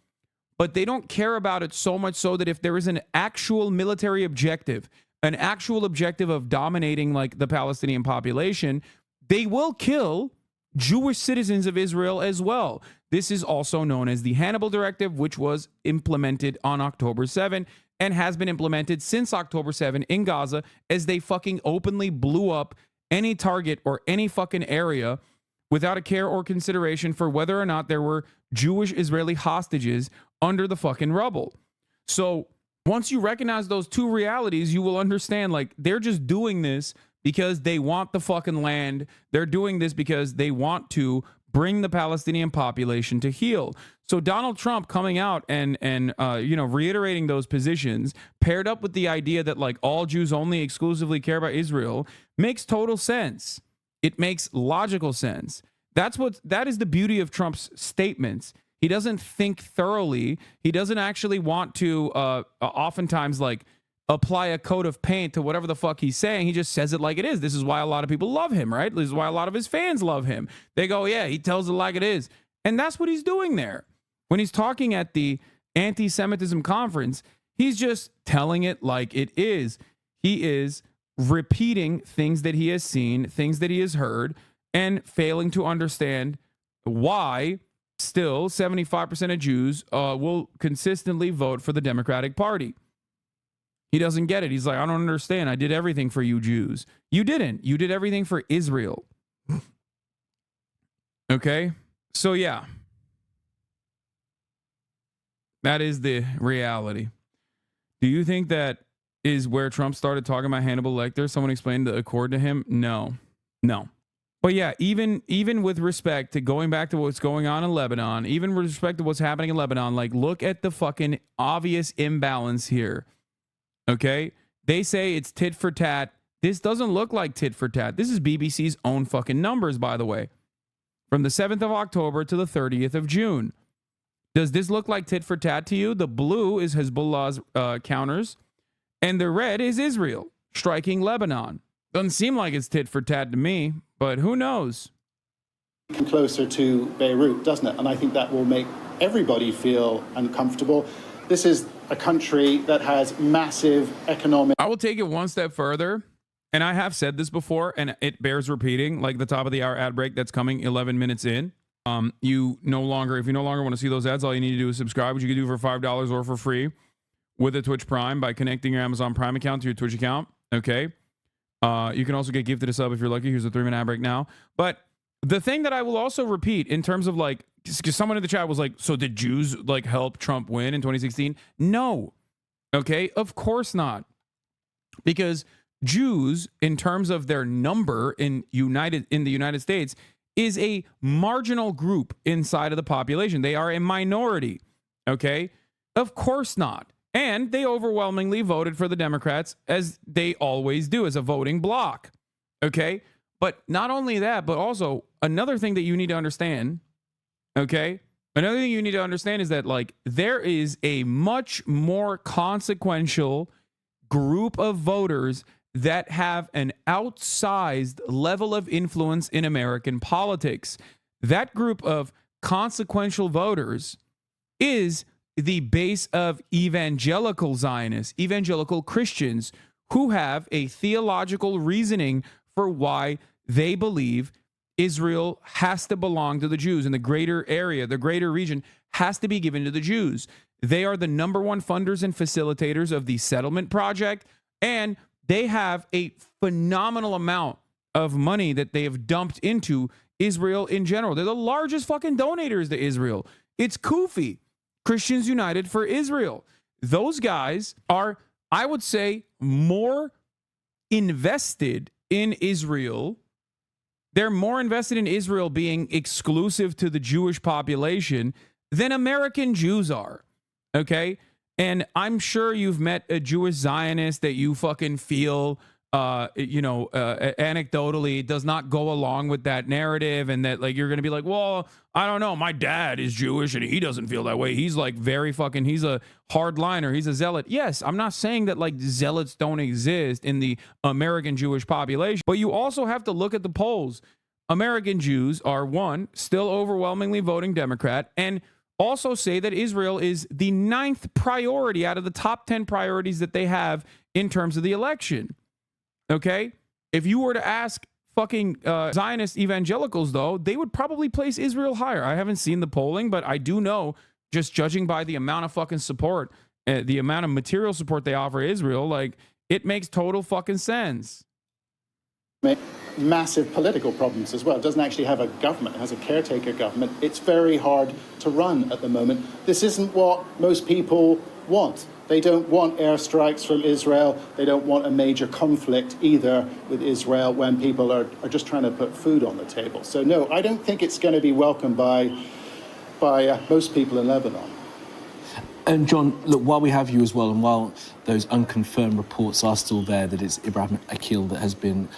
but they don't care about it so much so that if there is an actual military objective, an actual objective of dominating like the Palestinian population, they will kill Jewish citizens of Israel as well. This is also known as the Hannibal Directive, which was implemented on October 7 and has been implemented since October 7 in Gaza, as they fucking openly blew up any target or any fucking area without a care or consideration for whether or not there were Jewish Israeli hostages under the fucking rubble. So once you recognize those two realities, you will understand, like, they're just doing this because they want the fucking land. They're doing this because they want to bring the Palestinian population to heel. So Donald Trump coming out and reiterating those positions, paired up with the idea that like all Jews only exclusively care about Israel, makes total sense. It makes logical sense. That is the beauty of Trump's statements. He doesn't think thoroughly. He doesn't actually want to oftentimes like apply a coat of paint to whatever the fuck he's saying. He just says it like it is. This is why a lot of people love him, right? This is why a lot of his fans love him. They go, yeah, he tells it like it is. And that's what he's doing there. When he's talking at the anti-Semitism conference. He's just telling it like it is. He is repeating things that he has seen, things that he has heard, and failing to understand why still 75% of Jews will consistently vote for the Democratic Party. He doesn't get it. He's like, I don't understand. I did everything for you Jews. You didn't. You did everything for Israel. Okay? So yeah. That is the reality. Do you think that is where Trump started talking about Hannibal Lecter? Someone explained the accord to him? No. But yeah, even with respect to going back to what's going on in Lebanon, even with respect to what's happening in Lebanon, like look at the fucking obvious imbalance here. Okay? They say it's tit for tat. This doesn't look like tit for tat. This is BBC's own fucking numbers, by the way. From the 7th of October to the 30th of June. Does this look like tit for tat to you? The blue is Hezbollah's counters, and the red is Israel striking Lebanon. Doesn't seem like it's tit for tat to me, but who knows? Closer to Beirut, doesn't it? And I think that will make everybody feel uncomfortable. This is a country that has massive economic... I will take it one step further, and I have said this before, and it bears repeating, like the top of the hour ad break that's coming 11 minutes in. If you no longer want to see those ads, all you need to do is subscribe, which you can do for $5 or for free with a Twitch Prime by connecting your Amazon Prime account to your Twitch account. Okay. You can also get gifted a sub if you're lucky. Here's a 3-minute ad break now. But the thing that I will also repeat in terms of like, because someone in the chat was like, so did Jews like help Trump win in 2016? No. Okay. Of course not. Because Jews, in terms of their number in the United States, is a marginal group inside of the population. They are a minority. Okay? Of course not. And they overwhelmingly voted for the Democrats, as they always do, as a voting bloc. Okay? But not only that, but also another thing that you need to understand, okay? Another thing you need to understand is that, like, there is a much more consequential group of voters that have an outsized level of influence in American politics. That group of consequential voters is the base of evangelical Zionists, evangelical Christians, who have a theological reasoning for why they believe Israel has to belong to the Jews, and the greater area, the greater region has to be given to the Jews. They are the number one funders and facilitators of the settlement project, and they have a phenomenal amount of money that they have dumped into Israel in general. They're the largest fucking donators to Israel. It's Kufi, Christians United for Israel. Those guys are, I would say, more invested in Israel. They're more invested in Israel being exclusive to the Jewish population than American Jews are. Okay? And I'm sure you've met a Jewish Zionist that you fucking feel, anecdotally does not go along with that narrative, and that like you're going to be like, well, I don't know, my dad is Jewish and he doesn't feel that way. He's like very fucking, he's a hardliner, he's a zealot. Yes, I'm not saying that like zealots don't exist in the American Jewish population, but you also have to look at the polls. American Jews are, one, still overwhelmingly voting Democrat, and also say that Israel is the 9th priority out of the top 10 priorities that they have in terms of the election. Okay? If you were to ask fucking Zionist evangelicals, though, they would probably place Israel higher. I haven't seen the polling, but I do know, just judging by the amount of fucking support, the amount of material support they offer Israel, like, it makes total fucking sense. Massive political problems as well. It doesn't actually have a government. It has a caretaker government. It's very hard to run at the moment. This isn't what most people want. They don't want airstrikes from Israel. They don't want a major conflict either with Israel when people are just trying to put food on the table. So no, I don't think it's going to be welcomed by most people in Lebanon. And John, look, while we have you as well, and while those unconfirmed reports are still there that it's Ibrahim Akil that has been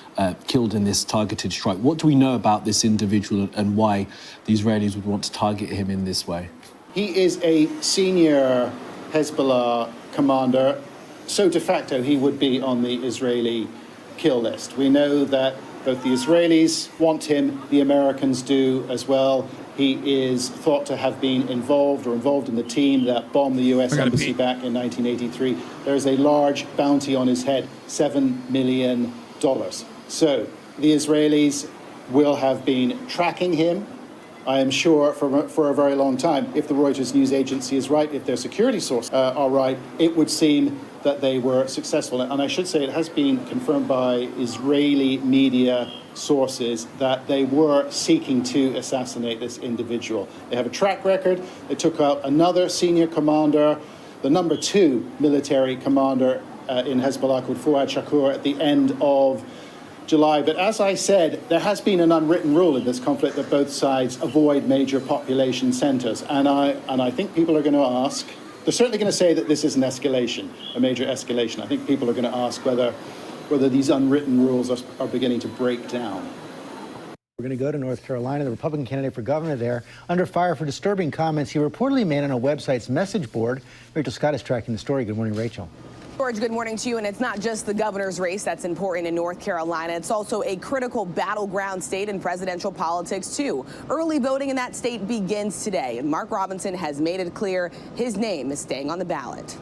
killed in this targeted strike, what do we know about this individual and why the Israelis would want to target him in this way? He is a senior Hezbollah commander, so de facto he would be on the Israeli kill list. We know that both the Israelis want him, the Americans do as well. He is thought to have been involved in the team that bombed the U.S. Embassy back in 1983. There is a large bounty on his head, $7 million. So the Israelis will have been tracking him, I am sure, for a very long time. If the Reuters news agency is right, if their security sources are right, it would seem that they were successful. And I should say it has been confirmed by Israeli media sources that they were seeking to assassinate this individual. They have a track record. They took out another senior commander, the number 2 military commander in Hezbollah called Fuad Shakur at the end of July. But as I said, there has been an unwritten rule in this conflict that both sides avoid major population centers. And I think people are going to ask, they're certainly going to say that this is an escalation, a major escalation. I think people are going to ask whether these unwritten rules are beginning to break down. We're going to go to North Carolina. The Republican candidate for governor there under fire for disturbing comments he reportedly made on a website's message board. Rachel Scott is tracking the story. Good morning, Rachel. George, good morning to you. And it's not just the governor's race that's important in North Carolina. It's also a critical battleground state in presidential politics, too. Early voting in that state begins today, and Mark Robinson has made it clear his name is staying on the ballot.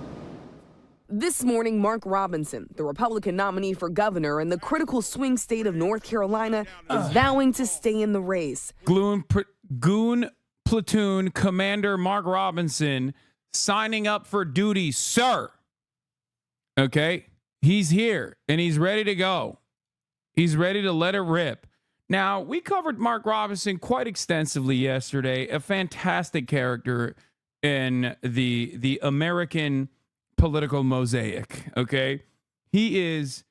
This morning, Mark Robinson, the Republican nominee for governor in the critical swing state of North Carolina, is vowing to stay in the race. Goon Platoon Commander Mark Robinson signing up for duty, sir. Okay, he's here and he's ready to go. He's ready to let it rip. Now, we covered Mark Robinson quite extensively yesterday, a fantastic character in the American political mosaic, okay? He is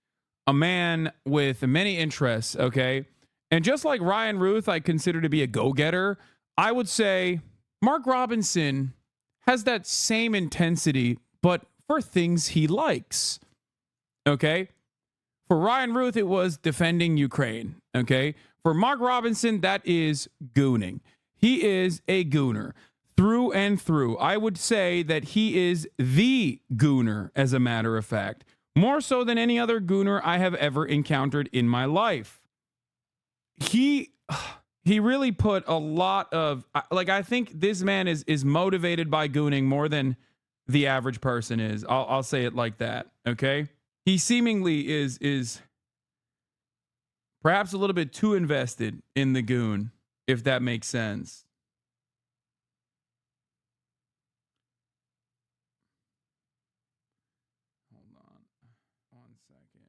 a man with many interests, okay? And just like Ryan Ruth, I consider to be a go-getter, I would say Mark Robinson has that same intensity, but for things he likes, okay? For Ryan Ruth, it was defending Ukraine, okay? For Mark Robinson, that is gooning. He is a gooner through and through. I would say that he is the gooner, as a matter of fact, more so than any other gooner I have ever encountered in my life. He really put a lot of, like, I think this man is motivated by gooning more than the average person is. I'll say it like that, okay? He seemingly is perhaps a little bit too invested in the goon, if that makes sense. Hold on 1 second.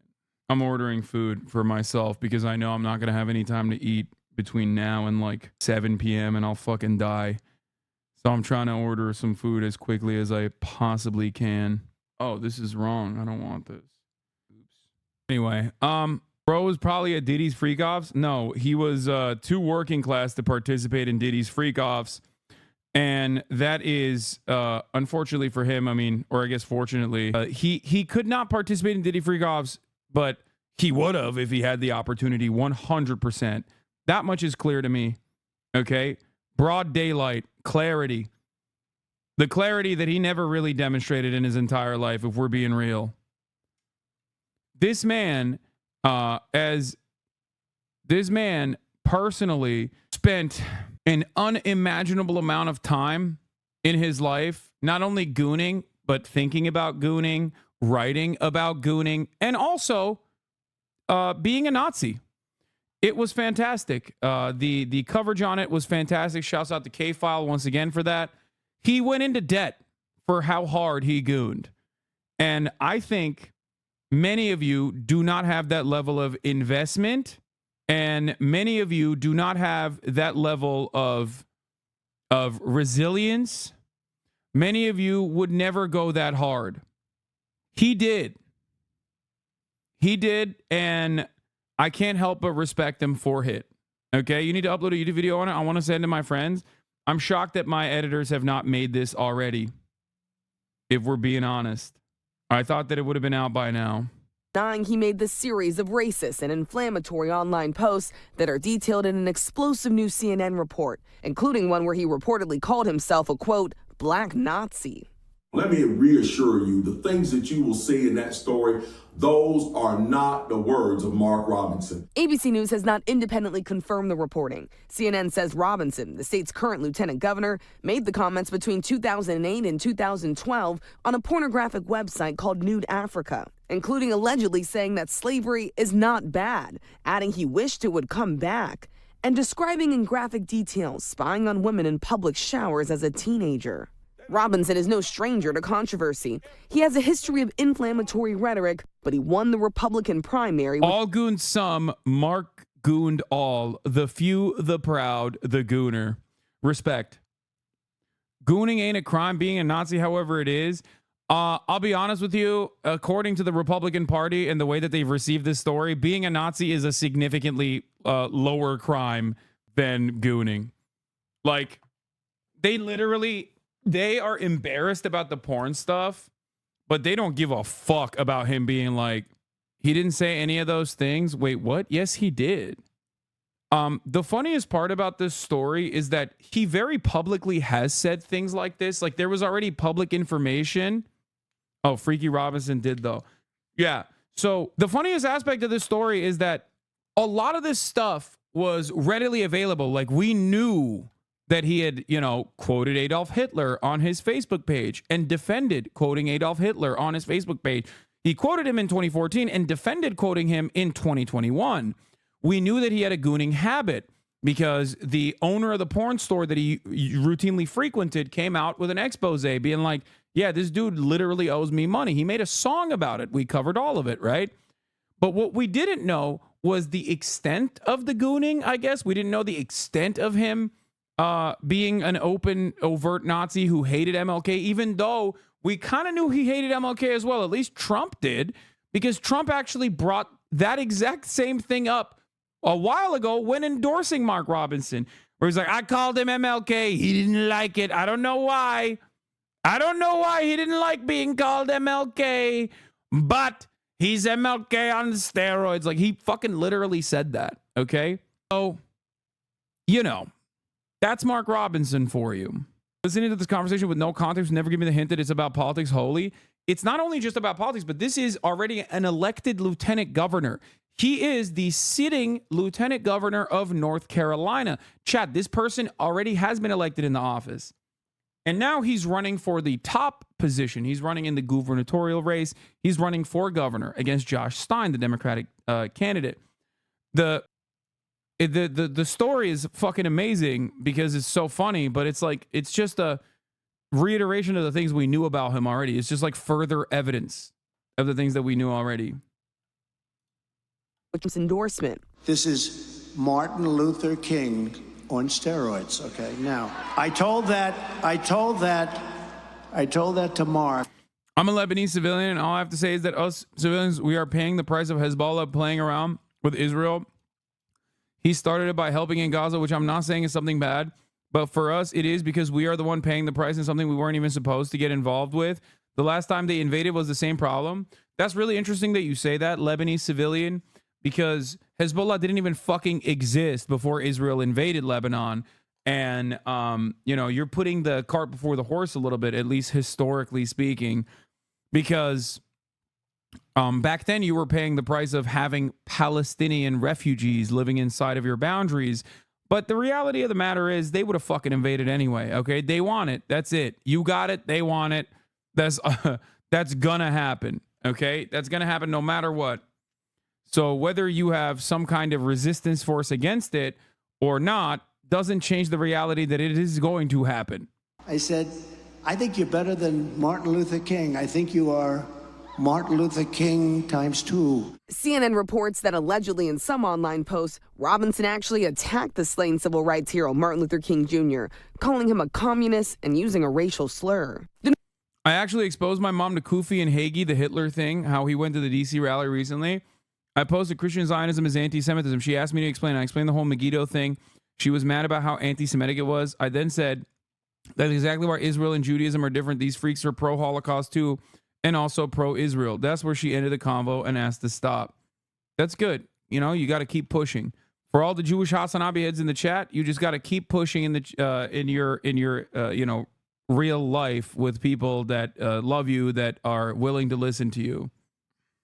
I'm ordering food for myself because I know I'm not going to have any time to eat between now and like 7 p.m. and I'll fucking die. So I'm trying to order some food as quickly as I possibly can. Oh, this is wrong. I don't want this. Oops. Anyway, bro was probably at Diddy's freak-offs. No, he was too working class to participate in Diddy's freak-offs. And that is, unfortunately for him, I mean, or I guess fortunately, he could not participate in Diddy freak-offs, but he would have if he had the opportunity, 100%. That much is clear to me, okay? Broad daylight, clarity. The clarity that he never really demonstrated in his entire life, if we're being real. This man, personally spent an unimaginable amount of time in his life, not only gooning, but thinking about gooning, writing about gooning, and also being a Nazi. It was fantastic. The coverage on it was fantastic. Shouts out to K-File once again for that. He went into debt for how hard he gooned. And I think many of you do not have that level of investment, and many of you do not have that level of resilience. Many of you would never go that hard. He did. He did, and I can't help but respect him for it. Okay, you need to upload a YouTube video on it. I want to send to my friends. I'm shocked that my editors have not made this already, if we're being honest. I thought that it would have been out by now. He made the series of racist and inflammatory online posts that are detailed in an explosive new CNN report, including one where he reportedly called himself a, quote, black Nazi. Let me reassure you, the things that you will see in that story, those are not the words of Mark Robinson. ABC News has not independently confirmed the reporting. CNN says Robinson, the state's current lieutenant governor, made the comments between 2008 and 2012 on a pornographic website called Nude Africa, including allegedly saying that slavery is not bad, adding he wished it would come back, and describing in graphic detail spying on women in public showers as a teenager. Robinson is no stranger to controversy. He has a history of inflammatory rhetoric, but he won the Republican primary. All gooned some, Mark gooned all. The few, the proud, the gooner. Respect. Gooning ain't a crime. Being a Nazi, however it is. I'll be honest with you. According to the Republican Party and the way that they've received this story, being a Nazi is a significantly lower crime than gooning. Like, they are embarrassed about the porn stuff, but they don't give a fuck about him being like, he didn't say any of those things. Wait, what? Yes, he did. The funniest part about this story is that he very publicly has said things like this. Like, there was already public information. Oh, Freaky Robinson did, though. Yeah. So the funniest aspect of this story is that a lot of this stuff was readily available. Like, we knew that he had, quoted Adolf Hitler on his Facebook page and defended quoting Adolf Hitler on his Facebook page. He quoted him in 2014 and defended quoting him in 2021. We knew that he had a gooning habit because the owner of the porn store that he routinely frequented came out with an expose being like, yeah, this dude literally owes me money. He made a song about it. We covered all of it, right? But what we didn't know was the extent of the gooning, I guess. We didn't know the extent of him being an open, overt Nazi who hated MLK, even though we kind of knew he hated MLK as well. At least Trump did, because Trump actually brought that exact same thing up a while ago when endorsing Mark Robinson, where he's like, I called him MLK. He didn't like it. I don't know why. I don't know why he didn't like being called MLK, but he's MLK on steroids. Like, he fucking literally said that. Okay. So, that's Mark Robinson for you. Listening to this conversation with no context, never give me the hint that it's about politics wholly. It's not only just about politics, but this is already an elected lieutenant governor. He is the sitting lieutenant governor of North Carolina. Chat, this person already has been elected in the office. And now he's running for the top position. He's running in the gubernatorial race. He's running for governor against Josh Stein, the Democratic candidate. The story is fucking amazing because it's so funny, but it's just a reiteration of the things we knew about him already. It's just like further evidence of the things that we knew already. Which was endorsement. This is Martin Luther King on steroids. Okay. Now, I told that to Mark. I'm a Lebanese civilian, and all I have to say is that us civilians, we are paying the price of Hezbollah playing around with Israel. He started it by helping in Gaza, which I'm not saying is something bad, but for us, it is because we are the one paying the price in something we weren't even supposed to get involved with. The last time they invaded was the same problem. That's really interesting that you say that, Lebanese civilian, because Hezbollah didn't even fucking exist before Israel invaded Lebanon. And, you're putting the cart before the horse a little bit, at least historically speaking, because back then you were paying the price of having Palestinian refugees living inside of your boundaries. But the reality of the matter is they would have fucking invaded anyway. Okay. They want it. That's it. You got it. They want it. That's gonna happen. Okay. That's gonna happen no matter what. So whether you have some kind of resistance force against it or not, doesn't change the reality that it is going to happen. I said, I think you're better than Martin Luther King. I think you are Martin Luther King times 2. CNN reports that allegedly in some online posts, Robinson actually attacked the slain civil rights hero Martin Luther King Jr., calling him a communist and using a racial slur. I actually exposed my mom to Kufi and Hagi, the Hitler thing, how he went to the DC rally recently. I posted Christian Zionism is anti-Semitism. She asked me to explain. I explained the whole Megiddo thing. She was mad about how anti-Semitic it was. I then said, that's exactly why Israel and Judaism are different. These freaks are pro-Holocaust too, and also pro-Israel. That's where she ended the convo and asked to stop. That's good. You got to keep pushing. For all the Jewish Hasanabi heads in the chat, you just got to keep pushing in your real life with people that love you, that are willing to listen to you.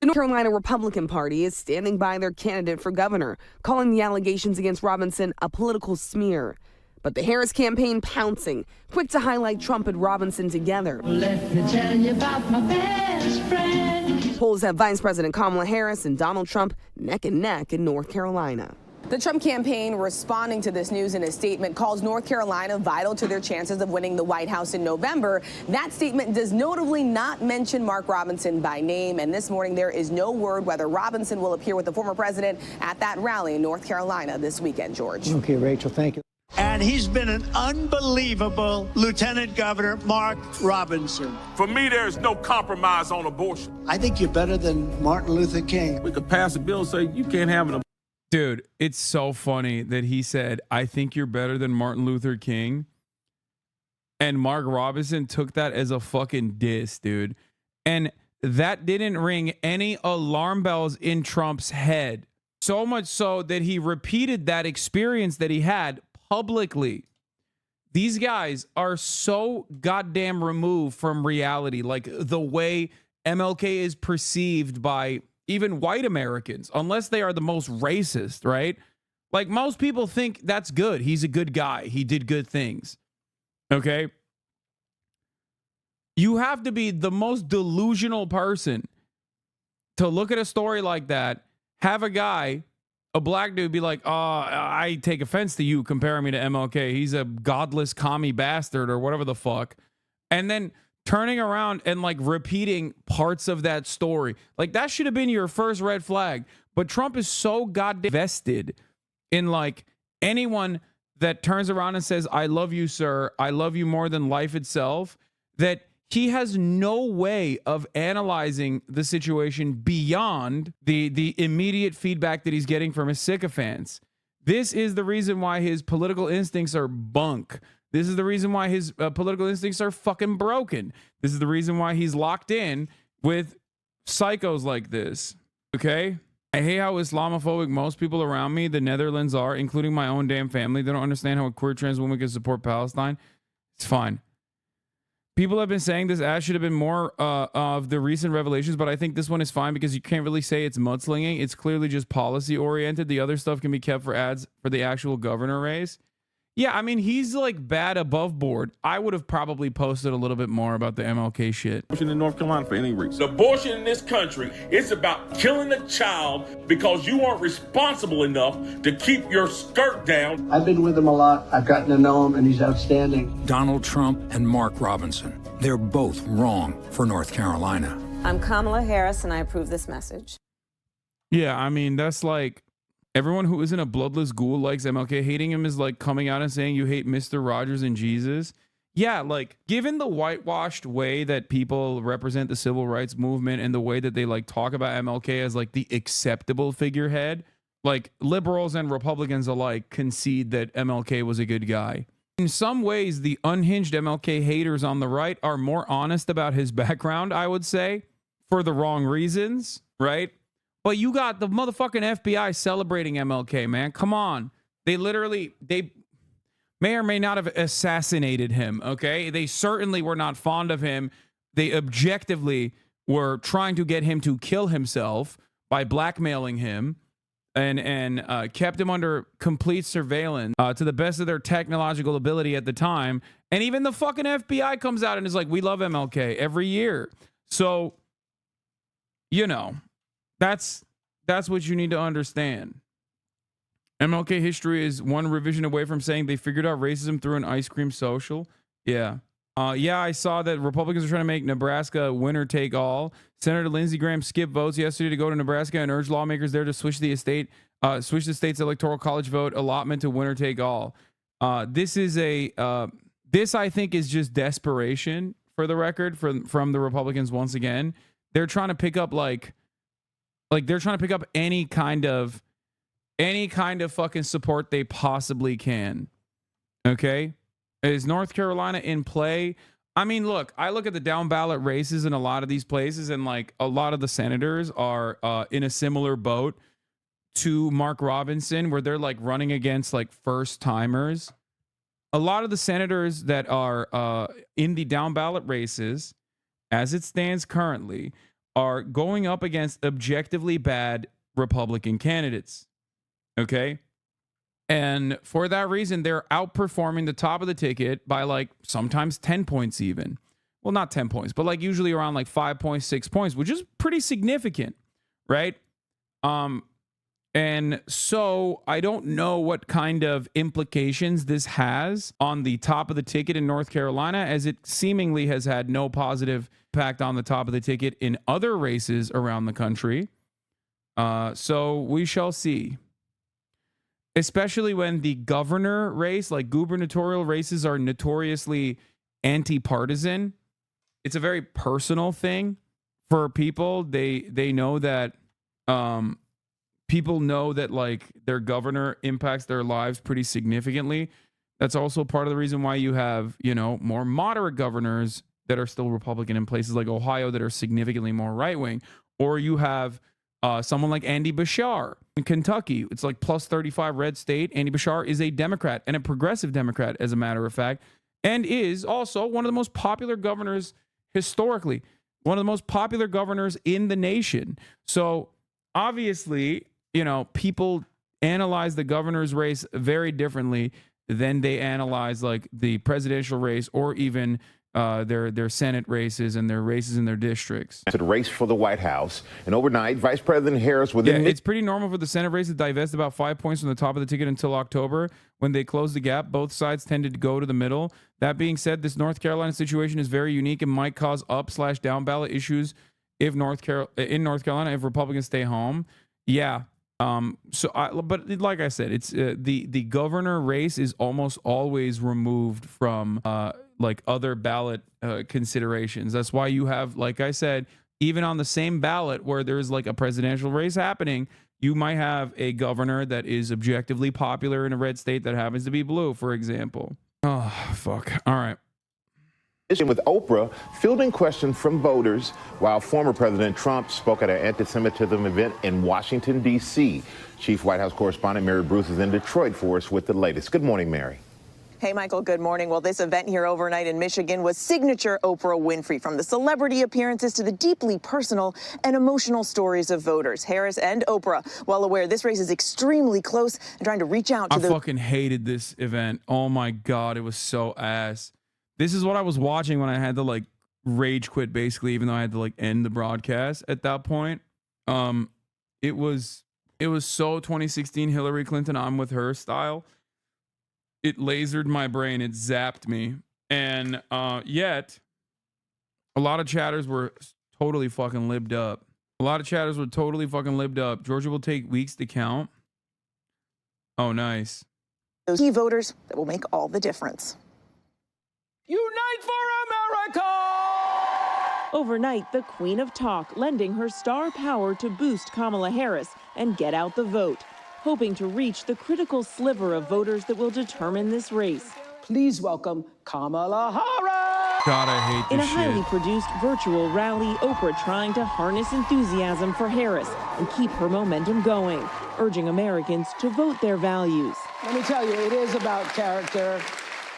The North Carolina Republican Party is standing by their candidate for governor, calling the allegations against Robinson a political smear. But the Harris campaign pouncing, quick to highlight Trump and Robinson together. Let me tell you about my best friend. Polls have Vice President Kamala Harris and Donald Trump neck and neck in North Carolina. The Trump campaign, responding to this news in a statement, calls North Carolina vital to their chances of winning the White House in November. That statement does notably not mention Mark Robinson by name, and this morning there is no word whether Robinson will appear with the former president at that rally in North Carolina this weekend, George. Okay, Rachel, thank you. And he's been an unbelievable Lieutenant Governor, Mark Robinson. For me, there is no compromise on abortion. I think you're better than Martin Luther King. We could pass a bill saying you can't have an abortion. Dude, it's so funny that he said, I think you're better than Martin Luther King. And Mark Robinson took that as a fucking diss, dude. And that didn't ring any alarm bells in Trump's head. So much so that he repeated that experience that he had publicly. These guys are so goddamn removed from reality, like the way MLK is perceived by even white Americans, unless they are the most racist, right? Like most people think that's good. He's a good guy. He did good things. Okay. You have to be the most delusional person to look at a story like that, have a guy, a black dude, be like, oh, I take offense to you comparing me to MLK. He's a godless commie bastard or whatever the fuck. And then turning around and like repeating parts of that story. Like that should have been your first red flag. But Trump is so goddamn vested in like anyone that turns around and says, I love you, sir. I love you more than life itself, that he has no way of analyzing the situation beyond the immediate feedback that he's getting from his sycophants. This is the reason why his political instincts are bunk. This is the reason why his political instincts are fucking broken. This is the reason why he's locked in with psychos like this. Okay? I hate how Islamophobic most people around me, the Netherlands, are, including my own damn family. They don't understand how a queer trans woman can support Palestine. It's fine. People have been saying this ad should have been more of the recent revelations, but I think this one is fine because you can't really say it's mudslinging. It's clearly just policy oriented. The other stuff can be kept for ads for the actual governor race. Yeah, I mean, he's like bad above board. I would have probably posted a little bit more about the MLK shit. Abortion in North Carolina for any reason. Abortion in this country, it's about killing a child because you aren't responsible enough to keep your skirt down. I've been with him a lot. I've gotten to know him, and he's outstanding. Donald Trump and Mark Robinson. They're both wrong for North Carolina. I'm Kamala Harris, and I approve this message. Yeah, I mean, that's like... Everyone who isn't a bloodless ghoul likes MLK. Hating him is like coming out and saying you hate Mr. Rogers and Jesus. Yeah, like given the whitewashed way that people represent the civil rights movement and the way that they like talk about MLK as like the acceptable figurehead, like liberals and Republicans alike concede that MLK was a good guy. In some ways, the unhinged MLK haters on the right are more honest about his background, I would say, for the wrong reasons, right? But you got the motherfucking FBI celebrating MLK, man. Come on. They may or may not have assassinated him, okay? They certainly were not fond of him. They objectively were trying to get him to kill himself by blackmailing him and kept him under complete surveillance to the best of their technological ability at the time. And even the fucking FBI comes out and is like, we love MLK every year. So, you know... That's what you need to understand. MLK history is one revision away from saying they figured out racism through an ice cream social. Yeah. Yeah, I saw that Republicans are trying to make Nebraska winner take all. Senator Lindsey Graham skipped votes yesterday to go to Nebraska and urge lawmakers there to switch the state's electoral college vote allotment to winner take all. This I think is just desperation, for the record, from the Republicans once again. They're trying to pick up they're trying to pick up any kind of fucking support they possibly can. Okay? Is North Carolina in play? I mean, look, I look at the down ballot races in a lot of these places, and like a lot of the senators are in a similar boat to Mark Robinson, where they're like running against like first timers. a lot of the senators that are in the down ballot races, as it stands currently, are going up against objectively bad Republican candidates. Okay? And for that reason, they're outperforming the top of the ticket by like sometimes 10 points even. Well, not 10 points, but like usually around like 5 points, 6 points, which is pretty significant, right? And so I don't know what kind of implications this has on the top of the ticket in North Carolina, as it seemingly has had no positive impact on the top of the ticket in other races around the country. So we shall see. Especially when the governor race, like gubernatorial races, are notoriously anti-partisan. It's a very personal thing for people. They know that people know that like their governor impacts their lives pretty significantly. That's also part of the reason why you have, you know, more moderate governors that are still Republican in places like Ohio that are significantly more right-wing. Or you have someone like Andy Bashar in Kentucky. It's like plus 35 red state. Andy Bashar is a Democrat and a progressive Democrat, as a matter of fact, and is also one of the most popular governors historically, one of the most popular governors in the nation. So obviously, you know, people analyze the governor's race very differently than they analyze like the presidential race or even their Senate races and their races in their districts. To the race for the White House, and overnight, Vice President Harris it's pretty normal for the Senate race to divest about 5 points from the top of the ticket until October. When they close the gap, both sides tended to go to the middle. That being said, this North Carolina situation is very unique and might cause up/down ballot issues if North Carolina if Republicans stay home. Yeah. But like I said, it's the governor race is almost always removed from like other ballot considerations. That's why you have, like I said, even on the same ballot where there's like a presidential race happening, you might have a governor that is objectively popular in a red state that happens to be blue, for example. Oh, fuck. All right. With Oprah fielding questions from voters while former President Trump spoke at an anti-Semitism event in Washington, D.C. Chief White House correspondent Mary Bruce is in Detroit for us with the latest. Good morning, Mary. Hey, Michael, good morning. Well, this event here overnight in Michigan was signature Oprah Winfrey, from the celebrity appearances to the deeply personal and emotional stories of voters. Harris and Oprah, well aware this race is extremely close and trying to reach out to I fucking hated this event. Oh, my God. It was so ass. This is what I was watching when I had to like rage quit, basically, even though I had to like end the broadcast at that point. It was so 2016 Hillary Clinton, I'm with her style. It lasered my brain. It zapped me. And yet a lot of chatters were totally fucking libbed up. Georgia will take weeks to count. Oh, nice. those key voters that will make all the difference. Unite for America! Overnight, the Queen of Talk lending her star power to boost Kamala Harris and get out the vote, hoping to reach the critical sliver of voters that will determine this race. Please welcome Kamala Harris! God, I hate this In a shit. highly produced virtual rally, Oprah trying to harness enthusiasm for Harris and keep her momentum going, urging Americans to vote their values. Let me tell you, it is about character,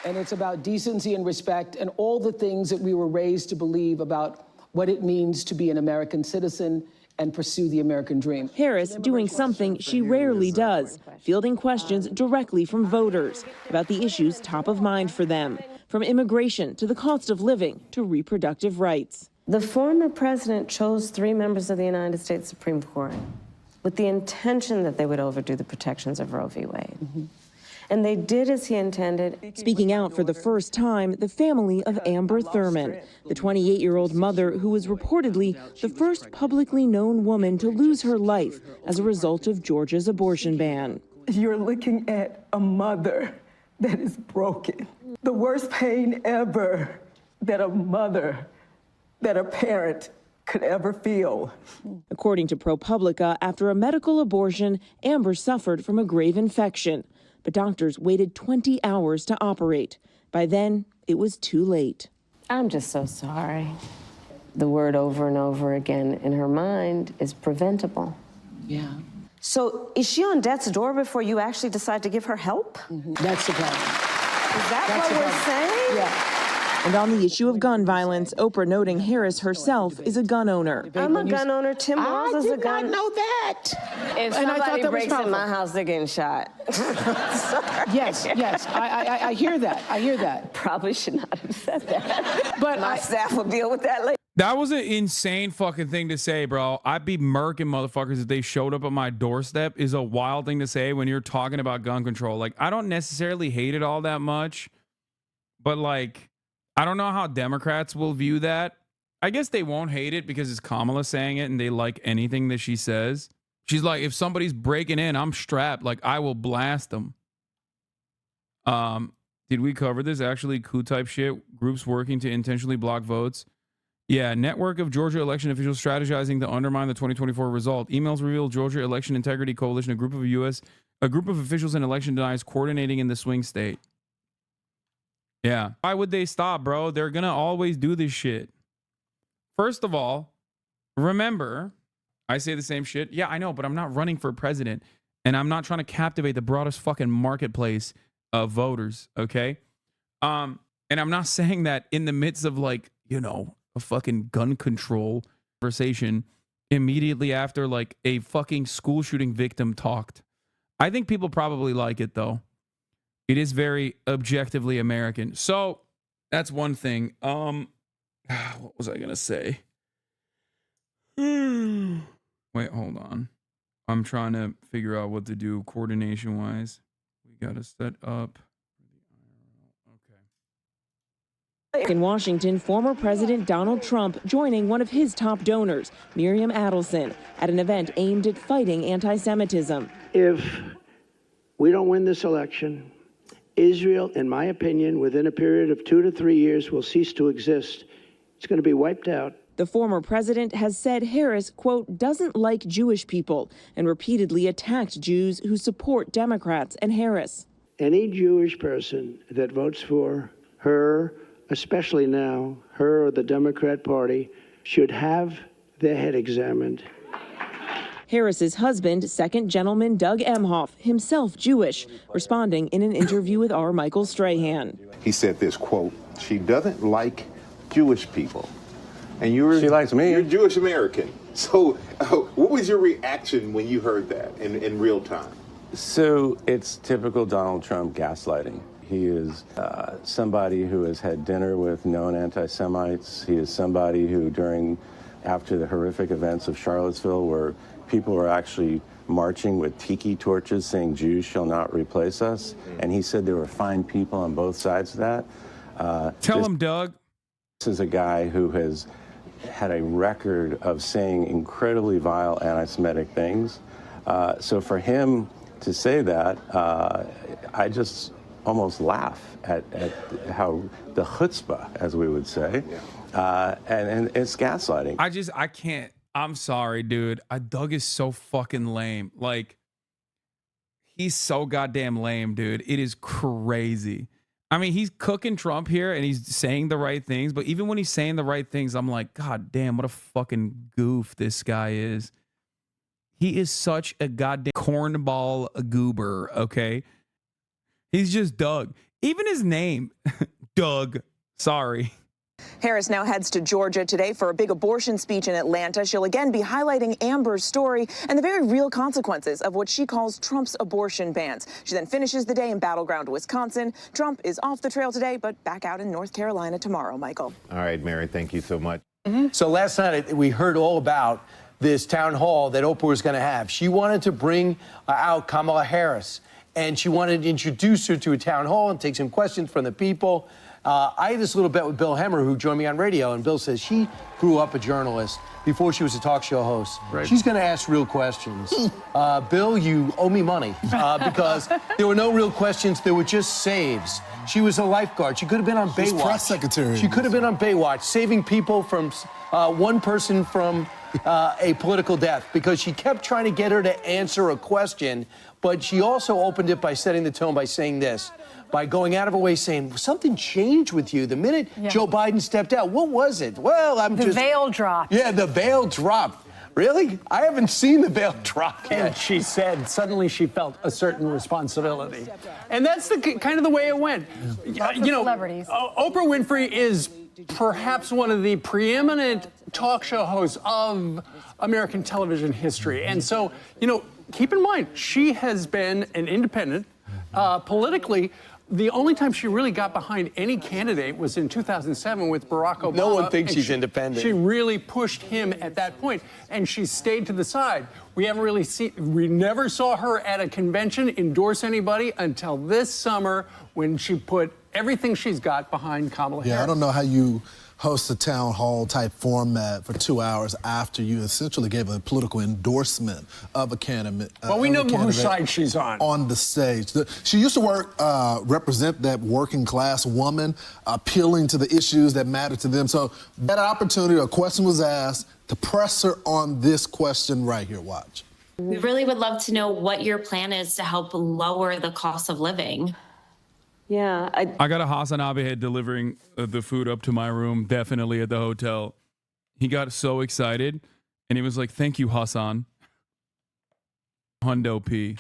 and it's about decency and respect and all the things that we were raised to believe about what it means to be an American citizen and pursue the American dream. Harris doing something she rarely does, fielding questions directly from voters about the issues top of mind for them, from immigration to the cost of living to reproductive rights. The former president chose 3 members of the United States Supreme Court with the intention that they would overdo the protections of Roe v. Wade. And they did as he intended. Speaking out for the first time, the family of Amber Thurman, the 28-year-old mother who was reportedly the first publicly known woman to lose her life as a result of Georgia's abortion ban. You're looking at a mother that is broken. The worst pain ever that a mother, that a parent could ever feel. According to ProPublica, after a medical abortion, Amber suffered from a grave infection, but doctors waited 20 hours to operate. By then, it was too late. I'm just so sorry. The word over and over again in her mind is preventable. Yeah. So is she on death's door before you actually decide to give her help? That's the problem. that what we're saying? Yeah. And on the issue of gun violence, Oprah noting Harris herself is a gun owner. I'm a gun owner. Tim Walz is a gun. I did not know that. If And I thought somebody that was breaks in powerful. my house, they're getting shot. Sorry. Yes, I hear that. I hear that. Probably should not have said that. But my staff will deal with that later. That was an insane fucking thing to say, bro. I'd be murking motherfuckers if they showed up at my doorstep is a wild thing to say when you're talking about gun control. Like, I don't necessarily hate it all that much, but like, I don't know how Democrats will view that. I guess they won't hate it because it's Kamala saying it and they like anything that she says. She's like, if somebody's breaking in, I'm strapped. Like, I will blast them. Did we cover this? Actually, coup type shit. Groups working to intentionally block votes. Yeah, network of Georgia election officials strategizing to undermine the 2024 result. Emails reveal Georgia Election Integrity Coalition, a group of officials in election deniers coordinating in the swing state. Yeah. Why would they stop, bro? They're going to always do this shit. First of all, remember, I say the same shit. Yeah, I know, but I'm not running for president. And I'm not trying to captivate the broadest fucking marketplace of voters, okay? And I'm not saying that in the midst of, like, you know, a fucking gun control conversation immediately after, like, a fucking school shooting victim talked. I think people probably like it, though. It is very objectively American. So that's one thing. What was I gonna say? Wait, hold on. I'm trying to figure out what to do coordination wise. We gotta set up. In Washington, former President Donald Trump joining one of his top donors, Miriam Adelson, at an event aimed at fighting anti-Semitism. If we don't win this election, Israel, in my opinion, within a period of 2 to 3 years, will cease to exist. It's going to be wiped out. The former president has said Harris, quote, doesn't like Jewish people and repeatedly attacked Jews who support Democrats and Harris. Any Jewish person that votes for her, especially now, her or the Democrat Party, should have their head examined. Harris's husband, second gentleman Doug Emhoff, himself Jewish, responding in an interview with our Michael Strahan. He said this, quote, she doesn't like Jewish people. And she likes me. You're Jewish American. So what was your reaction when you heard that in real time? So it's typical Donald Trump gaslighting. He is somebody who has had dinner with known anti-Semites. He is somebody who after the horrific events of Charlottesville, where people were actually marching with tiki torches saying Jews shall not replace us. And he said there were fine people on both sides of that. Tell him, Doug. This is a guy who has had a record of saying incredibly vile anti-Semitic things. So for him to say that, I just almost laugh at how the chutzpah, as we would say, and it's gaslighting. I can't. I'm sorry, dude. Doug is so fucking lame. Like, he's so goddamn lame, dude. It is crazy. I mean, he's cooking Trump here and he's saying the right things, but even when he's saying the right things, I'm like, God damn, what a fucking goof this guy is. He is such a goddamn cornball goober, okay? He's just Doug. Even his name, Doug. Sorry. Harris now heads to Georgia today for a big abortion speech in Atlanta. She'll again be highlighting Amber's story and the very real consequences of what she calls Trump's abortion bans. She then finishes the day in battleground Wisconsin. Trump is off the trail today, but back out in North Carolina tomorrow, Michael. All right, Mary, thank you so much. So last night we heard all about this town hall that Oprah was going to have. She wanted to bring out Kamala Harris, and she wanted to introduce her to a town hall and take some questions from the people. I had this little bet with Bill Hemmer, who joined me on radio, and Bill says she grew up a journalist before she was a talk show host. Right. She's going to ask real questions. Bill, you owe me money because there were no real questions. There were just saves. She was a lifeguard. She could have been on Baywatch. Press secretary. She could have been on Baywatch, saving people from one person from a political death, because she kept trying to get her to answer a question, but she also opened it by setting the tone by saying this. By going out of her way saying, something changed with you the minute Joe Biden stepped out. What was it? Well, The veil dropped. Yeah, the veil dropped. Really? I haven't seen the veil drop yet. And she said suddenly she felt a certain responsibility. And that's the kind of the way it went. Lots of celebrities. Oprah Winfrey is perhaps one of the preeminent talk show hosts of American television history. And so, keep in mind, she has been an independent politically. The only time she really got behind any candidate was in 2007 with Barack Obama. No one thinks she's independent. She really pushed him at that point, and she stayed to the side. We never saw her at a convention endorse anybody until this summer when she put everything she's got behind Kamala Harris. Yeah, I don't know how you host a town hall type format for 2 hours after you essentially gave a political endorsement of a candidate. Well, we know whose side she's on the stage. She used to represent that working class woman, appealing to the issues that matter to them. So that opportunity, a question was asked to press her on this question right here. Watch. We really would love to know what your plan is to help lower the cost of living. Yeah, I got a Hasanabi head delivering the food up to my room, definitely at the hotel. He got so excited, and he was like, "Thank you, Hassan." Hundo P.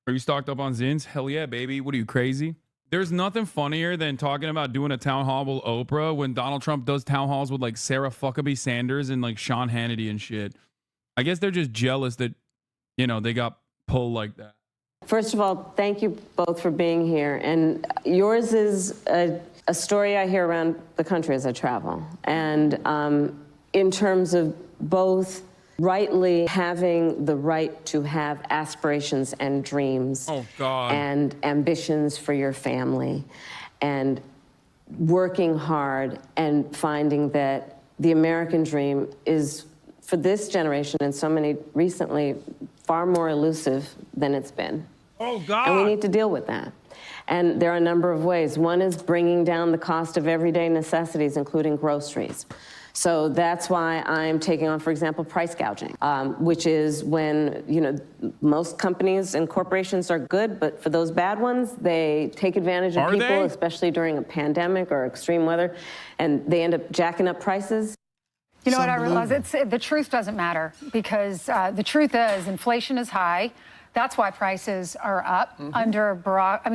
Are you stocked up on Zins? Hell yeah, baby. What are you, crazy? There's nothing funnier than talking about doing a town hall with Oprah when Donald Trump does town halls with like Sarah Fuckabee Sanders and like Sean Hannity and shit. I guess they're just jealous that, they got pulled like that. First of all, thank you both for being here. And yours is a story I hear around the country as I travel. And in terms of both rightly having the right to have aspirations and dreams and ambitions for your family, and working hard and finding that the American dream is, for this generation and so many recently, far more elusive than it's been. Oh, God. And we need to deal with that. And there are a number of ways. One is bringing down the cost of everyday necessities, including groceries. So that's why I'm taking on, for example, price gouging, which is when, most companies and corporations are good, but for those bad ones, they take advantage of people, especially during a pandemic or extreme weather, and they end up jacking up prices. You know what I realize? The truth doesn't matter, because the truth is inflation is high. That's why prices are up under Biden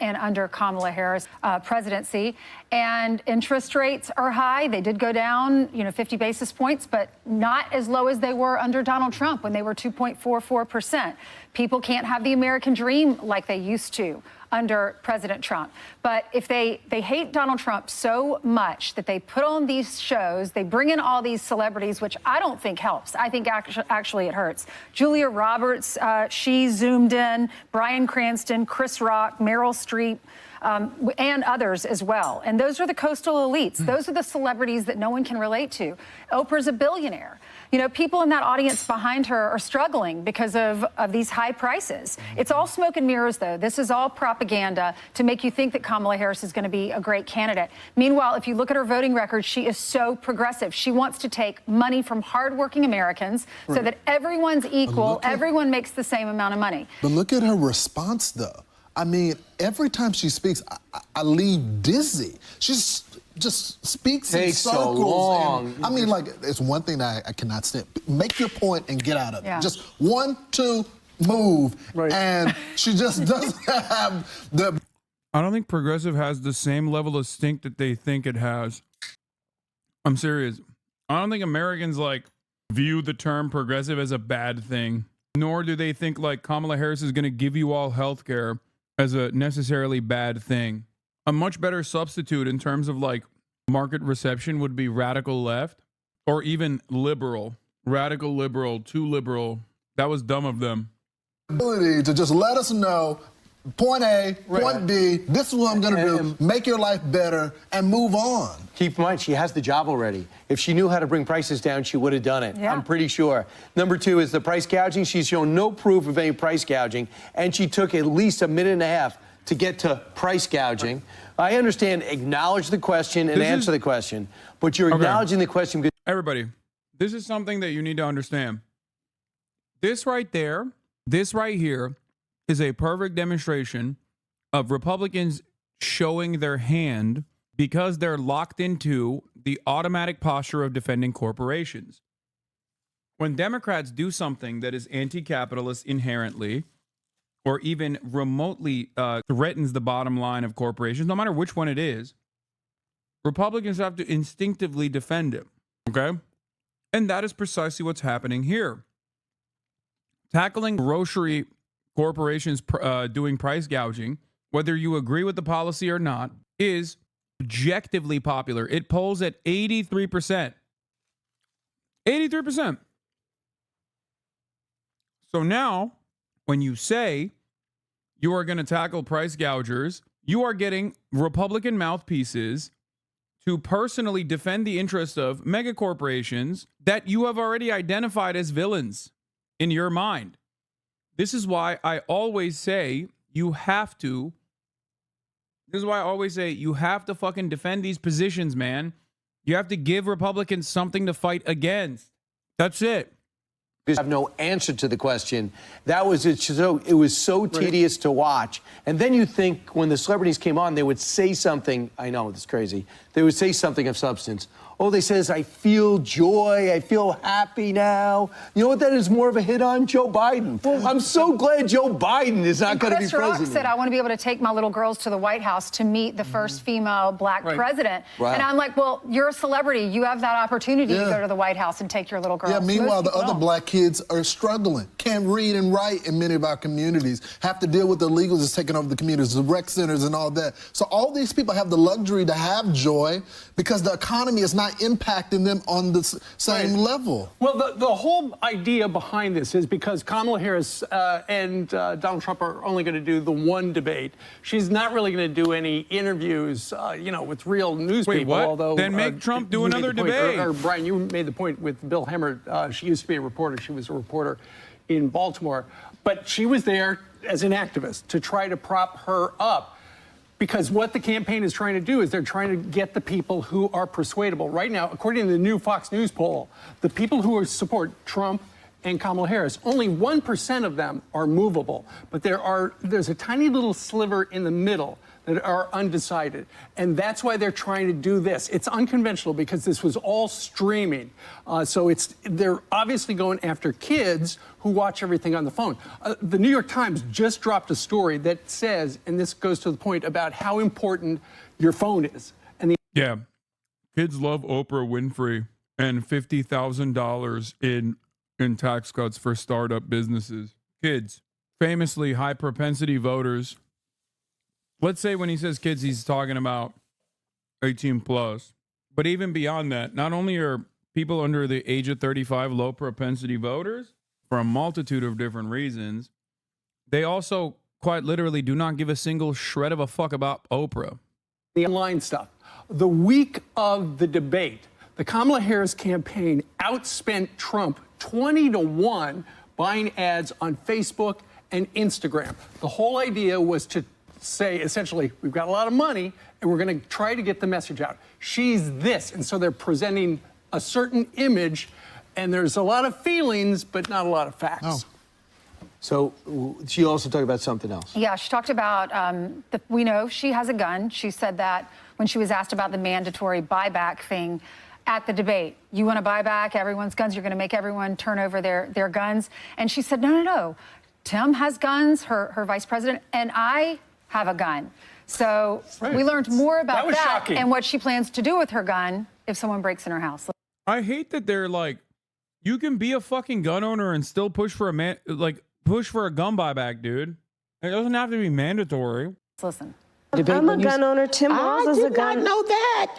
and under Kamala Harris presidency. And interest rates are high. They did go down, 50 basis points, but not as low as they were under Donald Trump when they were 2.44%. People can't have the American dream like they used to under President Trump. But if they hate Donald Trump so much that they put on these shows, they bring in all these celebrities, which I don't think helps. I think actually it hurts. Julia Roberts, she zoomed in, Bryan Cranston, Chris Rock, Meryl Streep, and others as well. And those are the coastal elites. Those are the celebrities that no one can relate to. Oprah's a billionaire. People in that audience behind her are struggling because of these high prices. It's all smoke and mirrors, though. This is all propaganda to make you think that Kamala Harris is going to be a great candidate. Meanwhile, if you look at her voting record, she is so progressive. She wants to take money from hardworking Americans so that everyone's equal, everyone makes the same amount of money. But look at her response, though. I mean, every time she speaks, I leave dizzy. She's just speaks in circles. So long. And, I mean, it's one thing that I cannot stand. Make your point and get out of it. Just 1, 2, move. Right. And she just doesn't have the... I don't think progressive has the same level of stink that they think it has. I'm serious. I don't think Americans, view the term progressive as a bad thing. Nor do they think, Kamala Harris is going to give you all health care as a necessarily bad thing. A much better substitute in terms of market reception would be radical left or even liberal. Radical liberal, too liberal. That was dumb of them. Ability to just let us know point A, point B, this is what I'm going to do, make your life better, and move on. Keep in mind, she has the job already. If she knew how to bring prices down, she would have done it. Yeah. I'm pretty sure. Number 2 is the price gouging. She's shown no proof of any price gouging, and she took at least a minute and a half to get to price gouging. I understand, acknowledge the question and answer the question, but you're acknowledging the question. Everybody, this is something that you need to understand. This right there, this right here, is a perfect demonstration of Republicans showing their hand because they're locked into the automatic posture of defending corporations. When Democrats do something that is anti-capitalist inherently, or even remotely threatens the bottom line of corporations, no matter which one it is, Republicans have to instinctively defend it, okay? And that is precisely what's happening here. Tackling grocery corporations doing price gouging, whether you agree with the policy or not, is objectively popular. It polls at 83%. 83%. So now, when you say you are going to tackle price gougers, you are getting Republican mouthpieces to personally defend the interests of mega corporations that you have already identified as villains in your mind. This is why I always say you have to. This is why I always say you have to fucking defend these positions, man. You have to give Republicans something to fight against. That's it. Because I have no answer to the question. That was it. So it was so tedious to watch. And then you think when the celebrities came on, they would say something. I know it's crazy. They would say something of substance. Oh, they says, I feel joy. I feel happy now. You know what that is more of a hit on? Joe Biden. I'm so glad Joe Biden is not going to be Chris Rock president. said, I want to be able to take my little girls to the White House to meet the first female black president. Wow. And I'm like, well, you're a celebrity. You have that opportunity to go to the White House and take your little girls. Yeah, meanwhile, the Most people other don't. black kids are struggling, can't read and write in many of our communities, have to deal with the illegals that's taking over the communities, the rec centers and all that. So all these people have the luxury to have joy because the economy is not impacting them on the same level. Well, the whole idea behind this is because Kamala Harris and Donald Trump are only going to do the one debate. She's not really going to do any interviews, with real news Wait, people. what? Although Then make Trump do you made another the point, debate. Or Brian, you made the point with Bill Hemmer. She used to be a reporter. She was a reporter in Baltimore, but she was there as an activist to try to prop her up. Because what the campaign is trying to do is they're trying to get the people who are persuadable. Right now, according to the new Fox News poll, the people who support Trump and Kamala Harris, only 1% of them are movable. But there's a tiny little sliver in the middle that are undecided. And that's why they're trying to do this. It's unconventional because this was all streaming. So they're obviously going after kids who watch everything on the phone. The New York Times just dropped a story that says, and this goes to the point about how important your phone is. And Yeah. Kids love Oprah Winfrey and $50,000 in tax cuts for startup businesses. Kids, famously high propensity voters. Let's say when he says kids, he's talking about 18 plus. But even beyond that, not only are people under the age of 35 low propensity voters for a multitude of different reasons, they also quite literally do not give a single shred of a fuck about Oprah. The online stuff. The week of the debate, the Kamala Harris campaign outspent Trump 20-1 buying ads on Facebook and Instagram. The whole idea was to say, essentially, we've got a lot of money and we're going to try to get the message out. She's this. And so they're presenting a certain image and there's a lot of feelings, but not a lot of facts. Oh. So she also talked about something else. Yeah, she talked about, we know she has a gun. She said that when she was asked about the mandatory buyback thing at the debate. You want to buy back everyone's guns? You're going to make everyone turn over their guns? And she said, no. Tim has guns, her vice president, and I have a gun. So we learned more about that and what she plans to do with her gun if someone breaks in her house. I hate that they're like, you can be a fucking gun owner and still push for push for a gun buyback, dude. It doesn't have to be mandatory. Listen. I'm a gun owner. Tim Walz is a gun. I did not know that.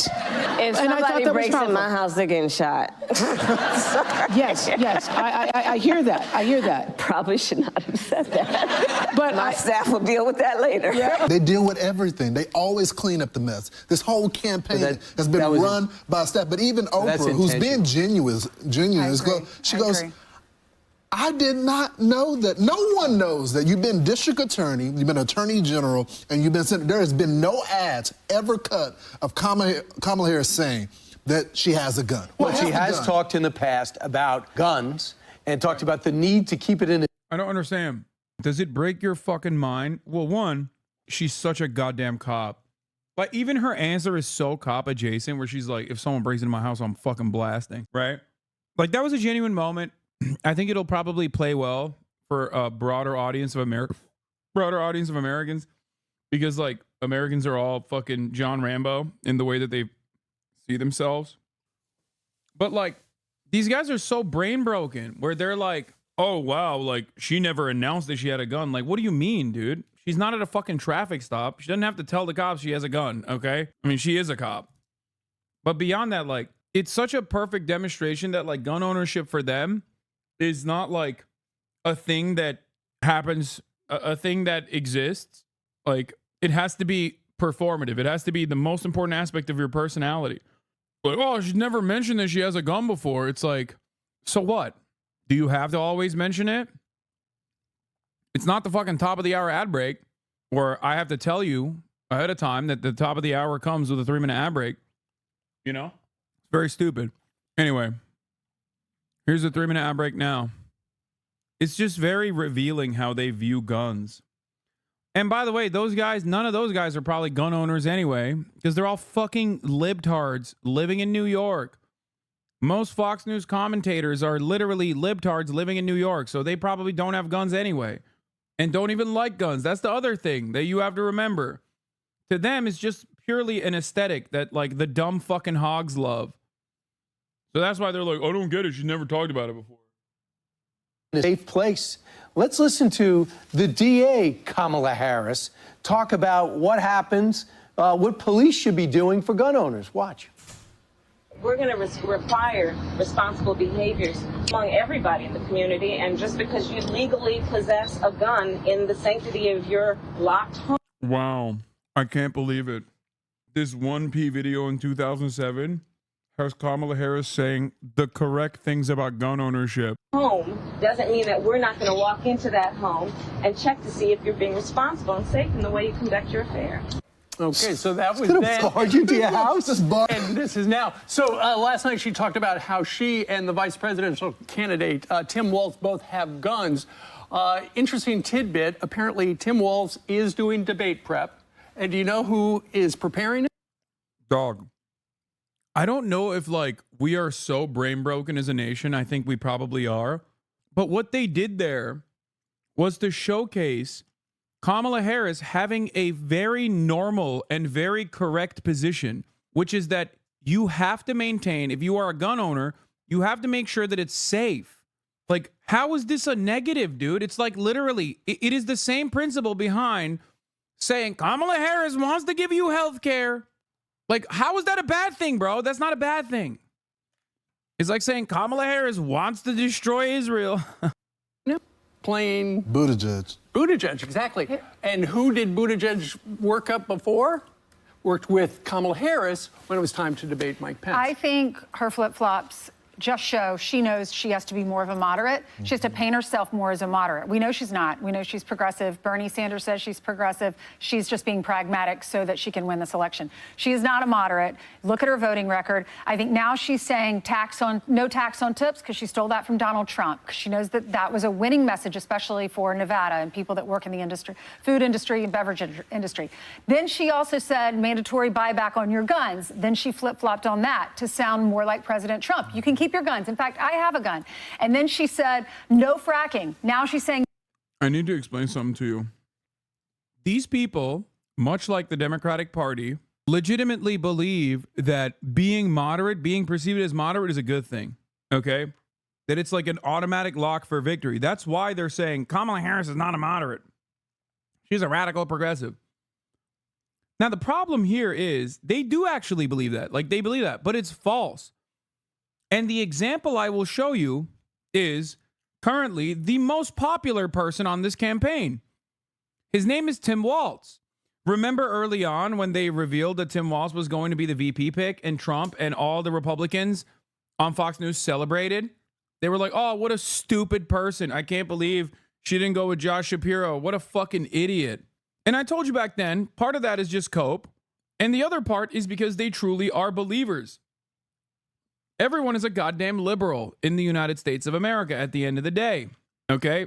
If somebody breaks in my house, they're getting shot. Yes, I hear that. I hear that. Probably should not have said that. But my staff will deal with that later. Yeah. They deal with everything. They always clean up the mess. This whole campaign has been run by staff. But even Oprah, who's being genuine, she goes, I did not know that. No one knows that you've been district attorney, you've been attorney general, and you've been senator. There has been no ads ever cut of Kamala Harris saying that she has a gun. Well, she has talked in the past about guns and talked about the need to keep it in. I don't understand. Does it break your fucking mind? Well, one, she's such a goddamn cop. But even her answer is so cop adjacent where she's like, if someone breaks into my house, I'm fucking blasting, right? Like that was a genuine moment. I think it'll probably play well for a broader audience of Americans, because like Americans are all fucking John Rambo in the way that they see themselves. But like these guys are so brain broken where they're like, oh wow, like she never announced that she had a gun. Like, what do you mean, dude? She's not at a fucking traffic stop. She doesn't have to tell the cops she has a gun, okay? I mean, she is a cop. But beyond that, like, it's such a perfect demonstration that like gun ownership for them is not like a thing that happens, a thing that exists. Like, it has to be performative. It has to be the most important aspect of your personality. Like, oh, she's never mentioned that she has a gun before. It's like, so what? Do you have to always mention it? It's not the fucking top of the hour ad break where I have to tell you ahead of time that the top of the hour comes with a 3-minute ad break. You know? It's very stupid. Anyway, here's a 3-minute ad break now. It's just very revealing how they view guns. And by the way, those guys, none of those guys are probably gun owners anyway, because they're all fucking libtards living in New York. Most Fox News commentators are literally libtards living in New York, so they probably don't have guns anyway and don't even like guns. That's the other thing that you have to remember. To them, it's just purely an aesthetic that like the dumb fucking hogs love. So that's why they're like, I don't get it. She's never talked about it before. In a safe place. Let's listen to the DA, Kamala Harris, talk about what happens, what police should be doing for gun owners. Watch. We're going to require responsible behaviors among everybody in the community, and just because you legally possess a gun in the sanctity of your locked home. Wow. I can't believe it. This 1P video in 2007 has Kamala Harris saying the correct things about gun ownership. Home doesn't mean that we're not going to walk into that home and check to see if you're being responsible and safe in the way you conduct your affairs. Okay, so that was gonna then. barge into your house? And this is now. So last night she talked about how she and the vice presidential candidate, Tim Walz, both have guns. Interesting tidbit. Apparently, Tim Walz is doing debate prep. And do you know who is preparing it? Dog. I don't know if like we are so brain broken as a nation. I think we probably are. But what they did there was to showcase Kamala Harris having a very normal and very correct position, which is that you have to maintain, if you are a gun owner, you have to make sure that it's safe. Like, how is this a negative, dude? It's like literally, it is the same principle behind saying Kamala Harris wants to give you health care. Like, how is that a bad thing, bro? That's not a bad thing. It's like saying Kamala Harris wants to destroy Israel. Playing Buttigieg. Buttigieg, exactly. And who did Buttigieg work up before? Worked with Kamala Harris when it was time to debate Mike Pence. I think her flip-flops just show she knows she has to be more of a moderate. She has to paint herself more as a moderate. We know she's not. We know she's progressive. Bernie Sanders says she's progressive. She's just being pragmatic so that she can win this election. She is not a moderate. Look at her voting record. I think now she's saying no tax on tips because she stole that from Donald Trump. Because she knows that that was a winning message, especially for Nevada and people that work in the industry, food industry and beverage industry. Then she also said mandatory buyback on your guns. Then she flip-flopped on that to sound more like President Trump. You can keep your guns. In fact, I have a gun. And then she said, no fracking. Now she's saying. I need to explain something to you. These people, much like the Democratic Party, legitimately believe that being moderate, being perceived as moderate is a good thing. Okay? That it's like an automatic lock for victory. That's why they're saying Kamala Harris is not a moderate. She's a radical progressive. Now, the problem here is they do actually believe that. Like, they believe that, but it's false. And the example I will show you is currently the most popular person on this campaign. His name is Tim Walz. Remember early on when they revealed that Tim Walz was going to be the VP pick and Trump and all the Republicans on Fox News celebrated? They were like, oh, what a stupid person. I can't believe she didn't go with Josh Shapiro. What a fucking idiot. And I told you back then, part of that is just cope. And the other part is because they truly are believers. Everyone is a goddamn liberal in the United States of America at the end of the day. Okay?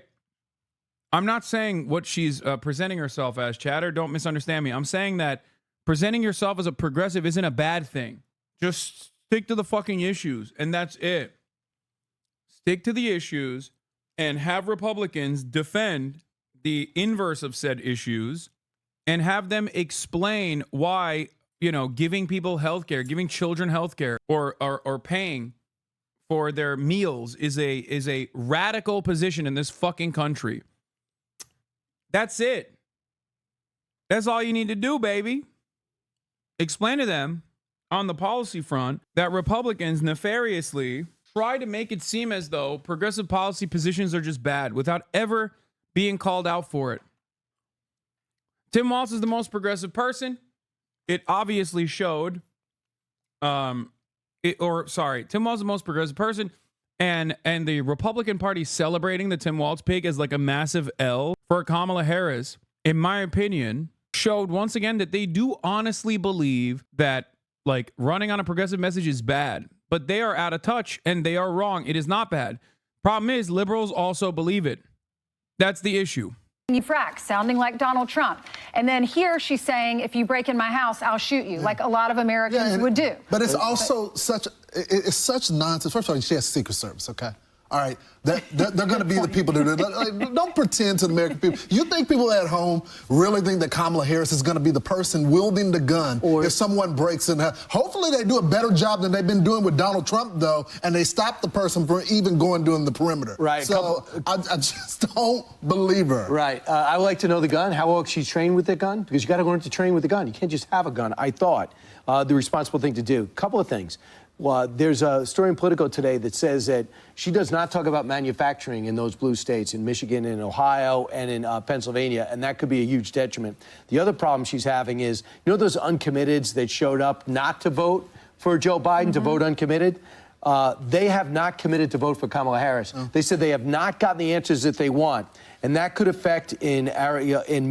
I'm not saying what she's presenting herself as, chatter. Don't misunderstand me. I'm saying that Presenting yourself as a progressive isn't a bad thing. Just stick to the fucking issues, and that's it. Stick to the issues and have Republicans defend the inverse of said issues and have them explain why, you know, giving people health care, giving children health care, or paying for their meals is a radical position in this fucking country. That's it. That's all you need to do, baby. Explain to them on the policy front that Republicans nefariously try to make it seem as though progressive policy positions are just bad without ever being called out for it. Tim Walz is the most progressive person. It obviously showed. Tim Walz is the most progressive person, and the Republican Party celebrating the Tim Walz pick as like a massive L for Kamala Harris, in my opinion, showed once again that they do honestly believe that like running on a progressive message is bad, but they are out of touch and they are wrong. It is not bad. Problem is, liberals also believe it. That's the issue. Frack, sounding like Donald Trump. And then here she's saying, if you break in my house, I'll shoot you, like a lot of Americans would do. But it's also it's such nonsense. First of all, she has Secret Service, okay? All right, they're going to be the people that like, don't pretend to the American people. You think people at home really think that Kamala Harris is going to be the person wielding the gun if someone breaks in her? Hopefully they do a better job than they've been doing with Donald Trump, though, and they stop the person from even doing the perimeter. Right. So I just don't believe her. Right. I would like to know the gun, how well she's trained with the gun, because you got to learn to train with the gun. You can't just have a gun. I thought the responsible thing to do. Couple of things. Well, there's a story in Politico today that says that she does not talk about manufacturing in those blue states, in Michigan and Ohio and in Pennsylvania, and that could be a huge detriment. The other problem she's having is, you know those uncommitteds that showed up not to vote for Joe Biden, to vote uncommitted? They have not committed to vote for Kamala Harris. They said they have not gotten the answers that they want. And that could affect in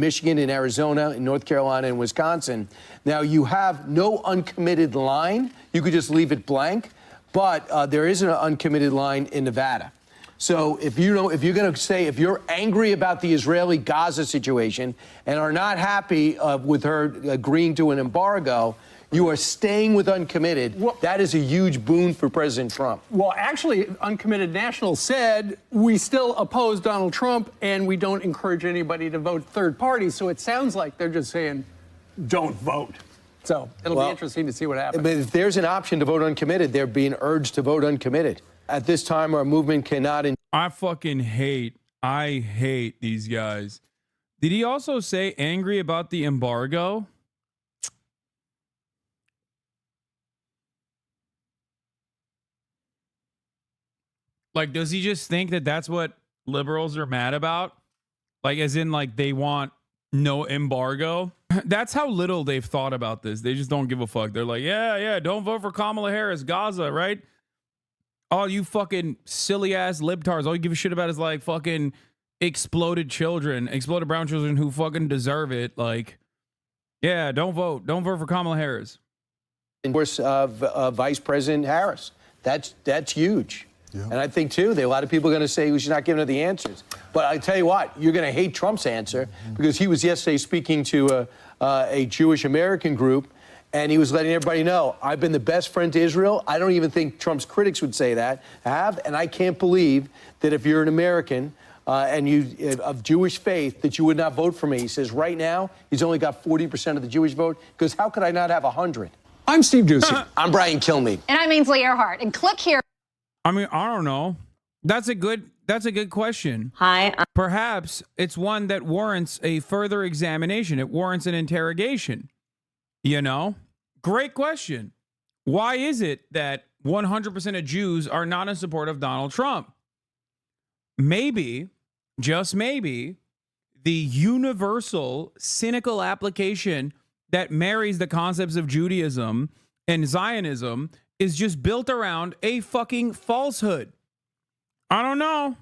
Michigan, in Arizona, in North Carolina, and Wisconsin. Now, you have no uncommitted line. You could just leave it blank. But there is an uncommitted line in Nevada. So if you're going to say, if you're angry about the Israeli-Gaza situation and are not happy with her agreeing to an embargo, you are staying with uncommitted. That is a huge boon for President Trump. Well, actually, Uncommitted National said we still oppose Donald Trump and we don't encourage anybody to vote third party. So it sounds like they're just saying, don't vote. So it'll be interesting to see what happens. But if there's an option to vote uncommitted, they're being urged to vote uncommitted. At this time, our movement cannot... I hate these guys. Did he also say angry about the embargo? Like, does he just think that that's what liberals are mad about? Like, as in, like, they want no embargo? That's how little they've thought about this. They just don't give a fuck. They're like, yeah, don't vote for Kamala Harris, Gaza, right? All you fucking silly-ass libtards, all you give a shit about is, like, fucking exploded brown children who fucking deserve it. Like, yeah, don't vote for Kamala Harris. Of course, Vice President Harris. That's huge. Yeah. And I think, too, that a lot of people are going to say she's not giving her the answers. But I tell you what, you're going to hate Trump's answer because he was yesterday speaking to a Jewish American group, and he was letting everybody know, I've been the best friend to Israel. I don't even think Trump's critics would say that. And I can't believe that if you're an American and you of Jewish faith, that you would not vote for me. He says right now, he's only got 40% of the Jewish vote because how could I not have 100? I'm Steve Doocy. I'm Brian Kilmeade. And I'm Ainsley Earhart. And click here. I mean, I don't know. That's a good question. Hi. Perhaps it's one that warrants a further examination. It warrants an interrogation. You know? Great question. Why is it that 100% of Jews are not in support of Donald Trump? Maybe, just maybe, the universal cynical application that marries the concepts of Judaism and Zionism is just built around a fucking falsehood. I don't know.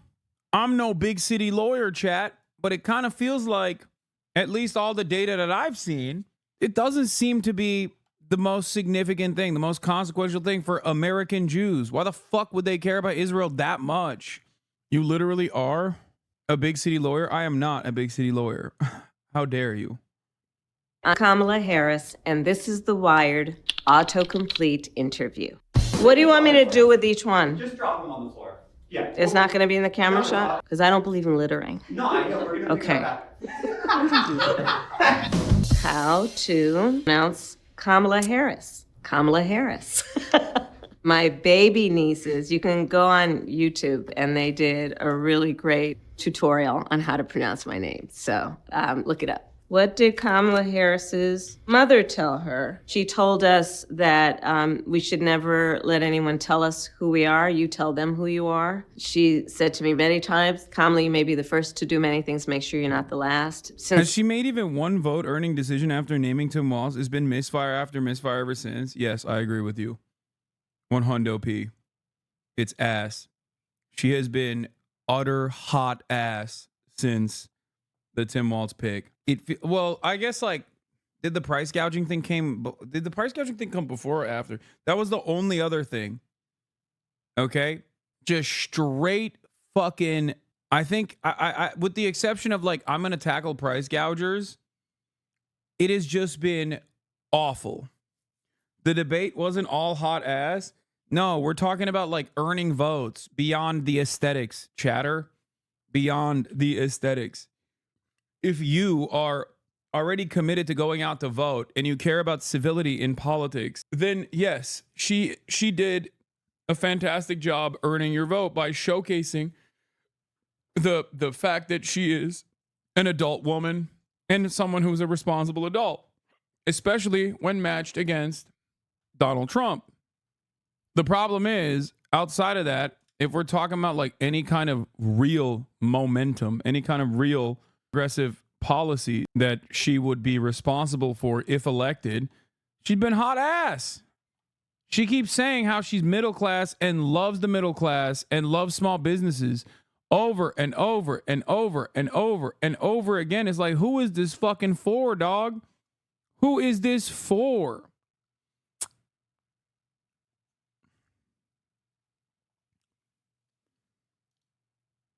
I'm no big city lawyer, chat, but it kind of feels like, at least all the data that I've seen, it doesn't seem to be the most significant thing, the most consequential thing for American Jews. Why the fuck would they care about Israel that much? You literally are a big city lawyer? I am not a big city lawyer. How dare you? I'm Kamala Harris, and this is the Wired autocomplete interview. What do you want me to do with each one? Just drop them on the floor. Yeah. It's not going to be in the camera shot? Because I don't believe in littering. No, I know. We're going to Okay. How to pronounce Kamala Harris. Kamala Harris. My baby nieces, you can go on YouTube, and they did a really great tutorial on how to pronounce my name. So look it up. What did Kamala Harris's mother tell her? She told us that we should never let anyone tell us who we are. You tell them who you are. She said to me many times, Kamala, you may be the first to do many things. Make sure you're not the last. Has she made even one vote earning decision after naming Tim Walz? It's been misfire after misfire ever since. Yes, I agree with you. 100 P. It's ass. She has been utter hot ass since the Tim Walz pick. Well, I guess like, did the price gouging thing come before or after? That was the only other thing. Okay, just straight fucking. I think I with the exception of like I'm gonna tackle price gougers. It has just been awful. The debate wasn't all hot ass. No, we're talking about like earning votes beyond the aesthetics, chatter. Beyond the aesthetics. If you are already committed to going out to vote and you care about civility in politics, then yes, she did a fantastic job earning your vote by showcasing the fact that she is an adult woman and someone who's a responsible adult, especially when matched against Donald Trump. The problem is, outside of that, if we're talking about like any kind of real momentum, any kind of real progressive policy that she would be responsible for if elected, she'd been hot ass. She keeps saying how she's middle class and loves the middle class and loves small businesses over and over and over and over and over again. It's like, who is this fucking for, dog? Who is this for?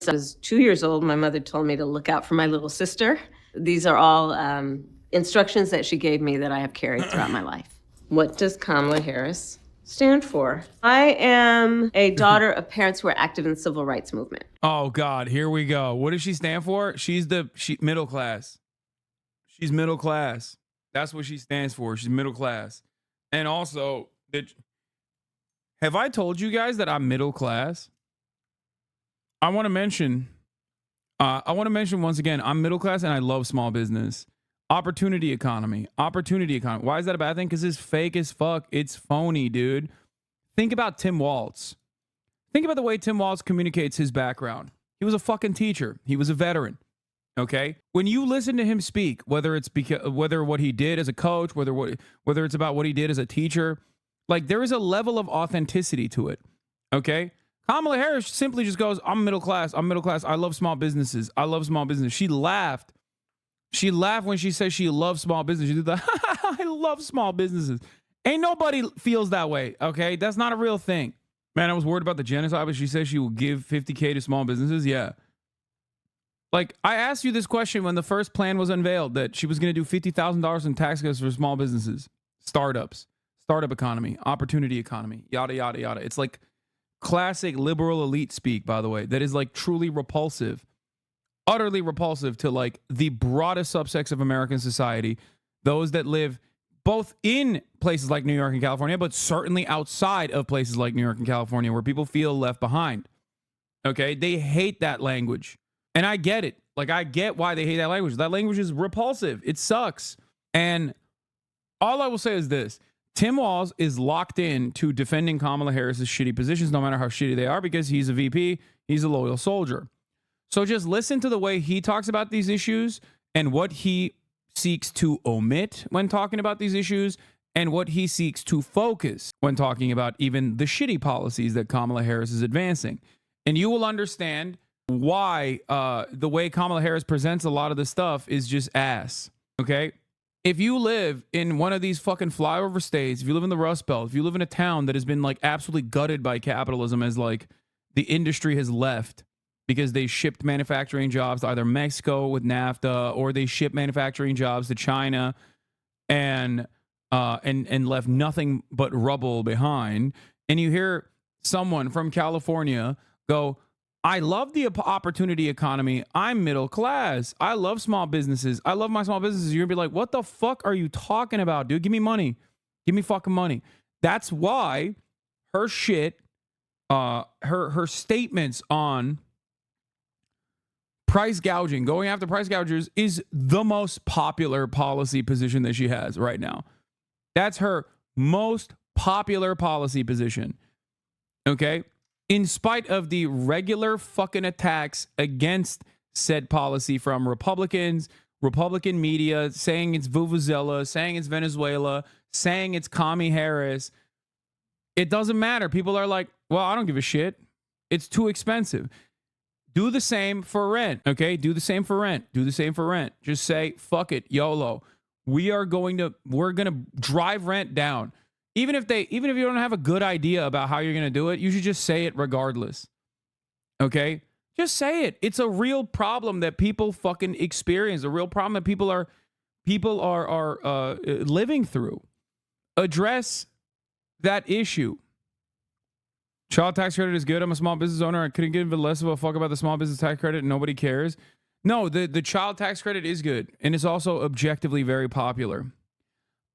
I was 2 years old. My mother told me to look out for my little sister. These are all instructions that she gave me that I have carried throughout my life. What does Kamala Harris stand for? I am a daughter of parents who are active in the civil rights movement. Oh God, here we go. What does she stand for? She's middle class. She's middle class. That's what she stands for. She's middle class. And also, have I told you guys that I'm middle class? I want to mention once again, I'm middle class and I love small business. Opportunity economy. Why is that a bad thing? Because it's fake as fuck. It's phony, dude. Think about Tim Walz. Think about the way Tim Walz communicates his background. He was a fucking teacher. He was a veteran. Okay? When you listen to him speak, whether what he did as a coach, whether it's about what he did as a teacher, like there is a level of authenticity to it. Okay? Kamala Harris simply just goes, I'm middle class. I love small businesses. She laughed. She laughed when she said she loves small business. She did that. I love small businesses. Ain't nobody feels that way, okay? That's not a real thing. Man, I was worried about the genocide, but she said she will give $50K to small businesses. Yeah. Like, I asked you this question when the first plan was unveiled, that she was going to do $50,000 in tax cuts for small businesses, startups, startup economy, opportunity economy, yada, yada, yada. It's like classic liberal elite speak, by the way, that is like truly repulsive, utterly repulsive to like the broadest subsects of American society, those that live both in places like New York and California, but certainly outside of places like New York and California where people feel left behind. Okay? They hate that language. And I get it. Like, I get why they hate that language. That language is repulsive. It sucks. And all I will say is this. Tim Walz is locked in to defending Kamala Harris's shitty positions, no matter how shitty they are, because he's a VP. He's a loyal soldier. So just listen to the way he talks about these issues and what he seeks to omit when talking about these issues and what he seeks to focus when talking about even the shitty policies that Kamala Harris is advancing. And you will understand why the way Kamala Harris presents a lot of this stuff is just ass. Okay? If you live in one of these fucking flyover states, if you live in the Rust Belt, if you live in a town that has been like absolutely gutted by capitalism as like the industry has left because they shipped manufacturing jobs to either Mexico with NAFTA or they ship manufacturing jobs to China and left nothing but rubble behind. And you hear someone from California go, I love the opportunity economy. I'm middle class. I love small businesses. I love my small businesses. You're gonna be like, what the fuck are you talking about, dude? Give me money. Give me fucking money. That's why her shit, her statements on price gouging, going after price gougers, is the most popular policy position that she has right now. That's her most popular policy position. Okay? In spite of the regular fucking attacks against said policy from Republicans, Republican media, saying it's Vuvuzela, saying it's Venezuela, saying it's Kamala Harris, it doesn't matter. People are like, well, I don't give a shit. It's too expensive. Do the same for rent, okay? Do the same for rent. Do the same for rent. Just say, fuck it, YOLO. We're going to drive rent down. Even if you don't have a good idea about how you're going to do it, you should just say it regardless. Okay? Just say it. It's a real problem that people fucking experience, a real problem that people are living through. Address that issue. Child tax credit is good. I'm a small business owner. I couldn't give less of a fuck about the small business tax credit. Nobody cares. No, the child tax credit is good. And it's also objectively very popular.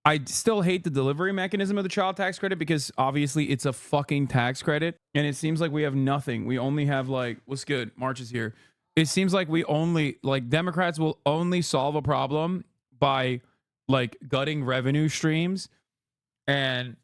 I still hate the delivery mechanism of the child tax credit because obviously it's a fucking tax credit. And it seems like we have nothing. We only have like, what's good? March is here. It seems like Democrats will only solve a problem by like gutting revenue streams and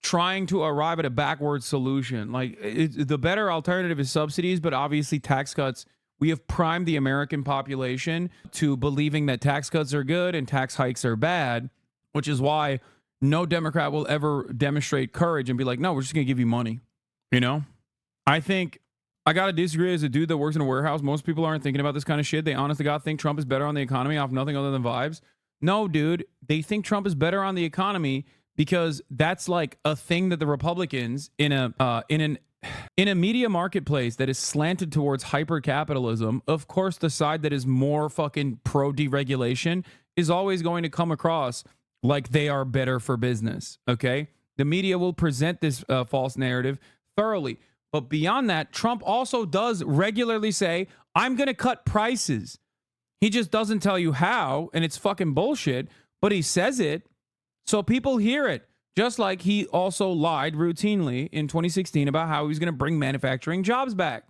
trying to arrive at a backward solution. Like the better alternative is subsidies, but obviously tax cuts. We have primed the American population to believing that tax cuts are good and tax hikes are bad, which is why no Democrat will ever demonstrate courage and be like, no, we're just going to give you money. You know, I think I got to disagree as a dude that works in a warehouse. Most people aren't thinking about this kind of shit. They honest to God think Trump is better on the economy off nothing other than vibes. No, dude, they think Trump is better on the economy because that's like a thing that the Republicans in a media marketplace that is slanted towards hyper capitalism, of course, the side that is more fucking pro deregulation is always going to come across like they are better for business. Okay. The media will present this false narrative thoroughly. But beyond that, Trump also does regularly say, I'm going to cut prices. He just doesn't tell you how, and it's fucking bullshit, but he says it. So people hear it, just like he also lied routinely in 2016 about how he was going to bring manufacturing jobs back.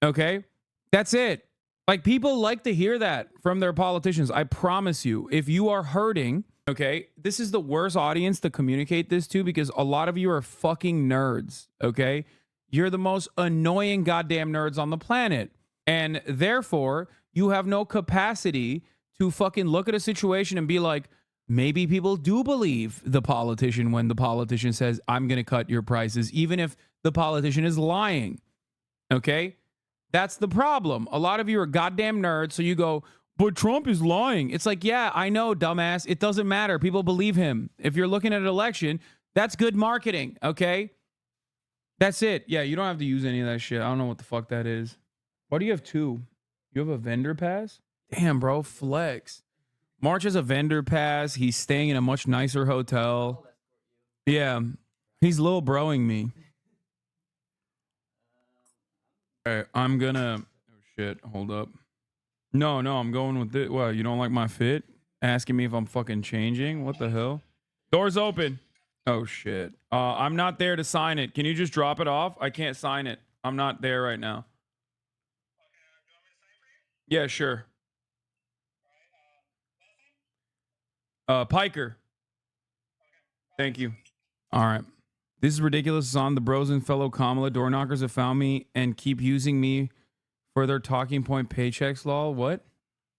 Okay? That's it. Like, people like to hear that from their politicians. I promise you, if you are hurting, okay, this is the worst audience to communicate this to because a lot of you are fucking nerds, okay? You're the most annoying goddamn nerds on the planet. And therefore, you have no capacity to fucking look at a situation and be like, maybe people do believe the politician when the politician says, I'm going to cut your prices, even if the politician is lying. Okay? That's the problem. A lot of you are goddamn nerds, so you go, but Trump is lying. It's like, yeah, I know, dumbass. It doesn't matter. People believe him. If you're looking at an election, that's good marketing, okay? That's it. Yeah, you don't have to use any of that shit. I don't know what the fuck that is. Why do you have two? You have a vendor pass? Damn, bro, flex. March has a vendor pass. He's staying in a much nicer hotel. Yeah, he's little broing me. All right, I'm gonna... Oh, shit, hold up. No, I'm going with it. What, you don't like my fit? Asking me if I'm fucking changing? What the hell? Door's open. Oh, shit. I'm not there to sign it. Can you just drop it off? I can't sign it. I'm not there right now. Yeah, sure. Piker. Thank you. All right. This is ridiculous. It's on the bros and fellow Kamala. Door knockers have found me and keep using me for their talking point paychecks. Lol. What?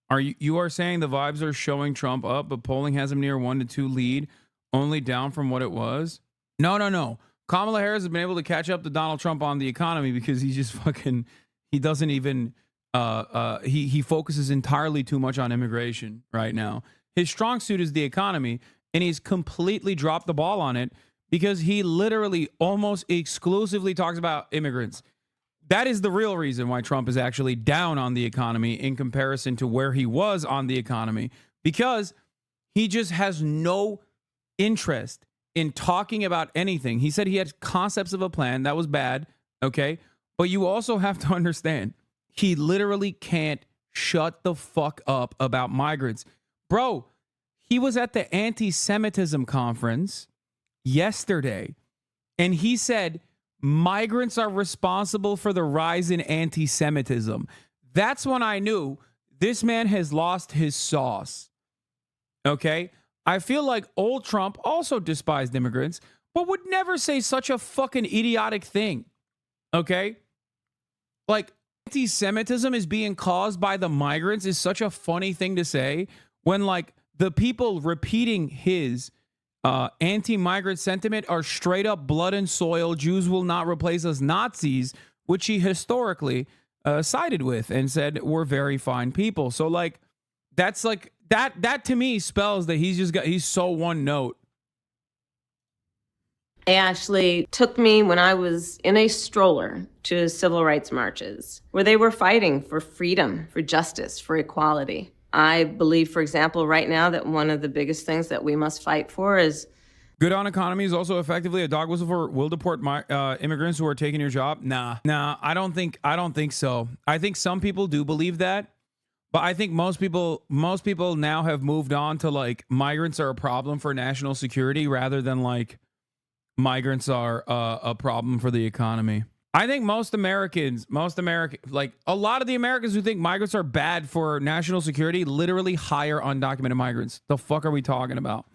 Are you are saying the vibes are showing Trump up, but polling has him near 1-2 lead, only down from what it was? No. Kamala Harris has been able to catch up to Donald Trump on the economy because he's just fucking, he doesn't even, he focuses entirely too much on immigration right now. His strong suit is the economy, and he's completely dropped the ball on it because he literally almost exclusively talks about immigrants. That is the real reason why Trump is actually down on the economy in comparison to where he was on the economy, because He just has no interest in talking about anything. He said he had concepts of a plan. That was bad. Okay. But you also have to understand, he literally can't shut the fuck up about migrants. Bro, he was at the anti-Semitism conference yesterday, and he said migrants are responsible for the rise in anti-Semitism. That's when I knew this man has lost his sauce. Okay? I feel like old Trump also despised immigrants, but would never say such a fucking idiotic thing. Okay? Like, anti-Semitism is being caused by the migrants is such a funny thing to say when, like, the people repeating his anti-migrant sentiment are straight up blood and soil. Jews will not replace us Nazis, which he historically sided with and said we're very fine people. So, like, that's like that to me spells that he's so one note. They actually took me when I was in a stroller to civil rights marches where they were fighting for freedom, for justice, for equality. I believe, for example, right now that one of the biggest things that we must fight for is good on economy is also effectively a dog whistle for will deport immigrants who are taking your job. Nah, I don't think so. I think some people do believe that, but I think most people now have moved on to, like, migrants are a problem for national security rather than, like, migrants are a problem for the economy. I think most Americans, like a lot of the Americans who think migrants are bad for national security literally hire undocumented migrants. The fuck are we talking about?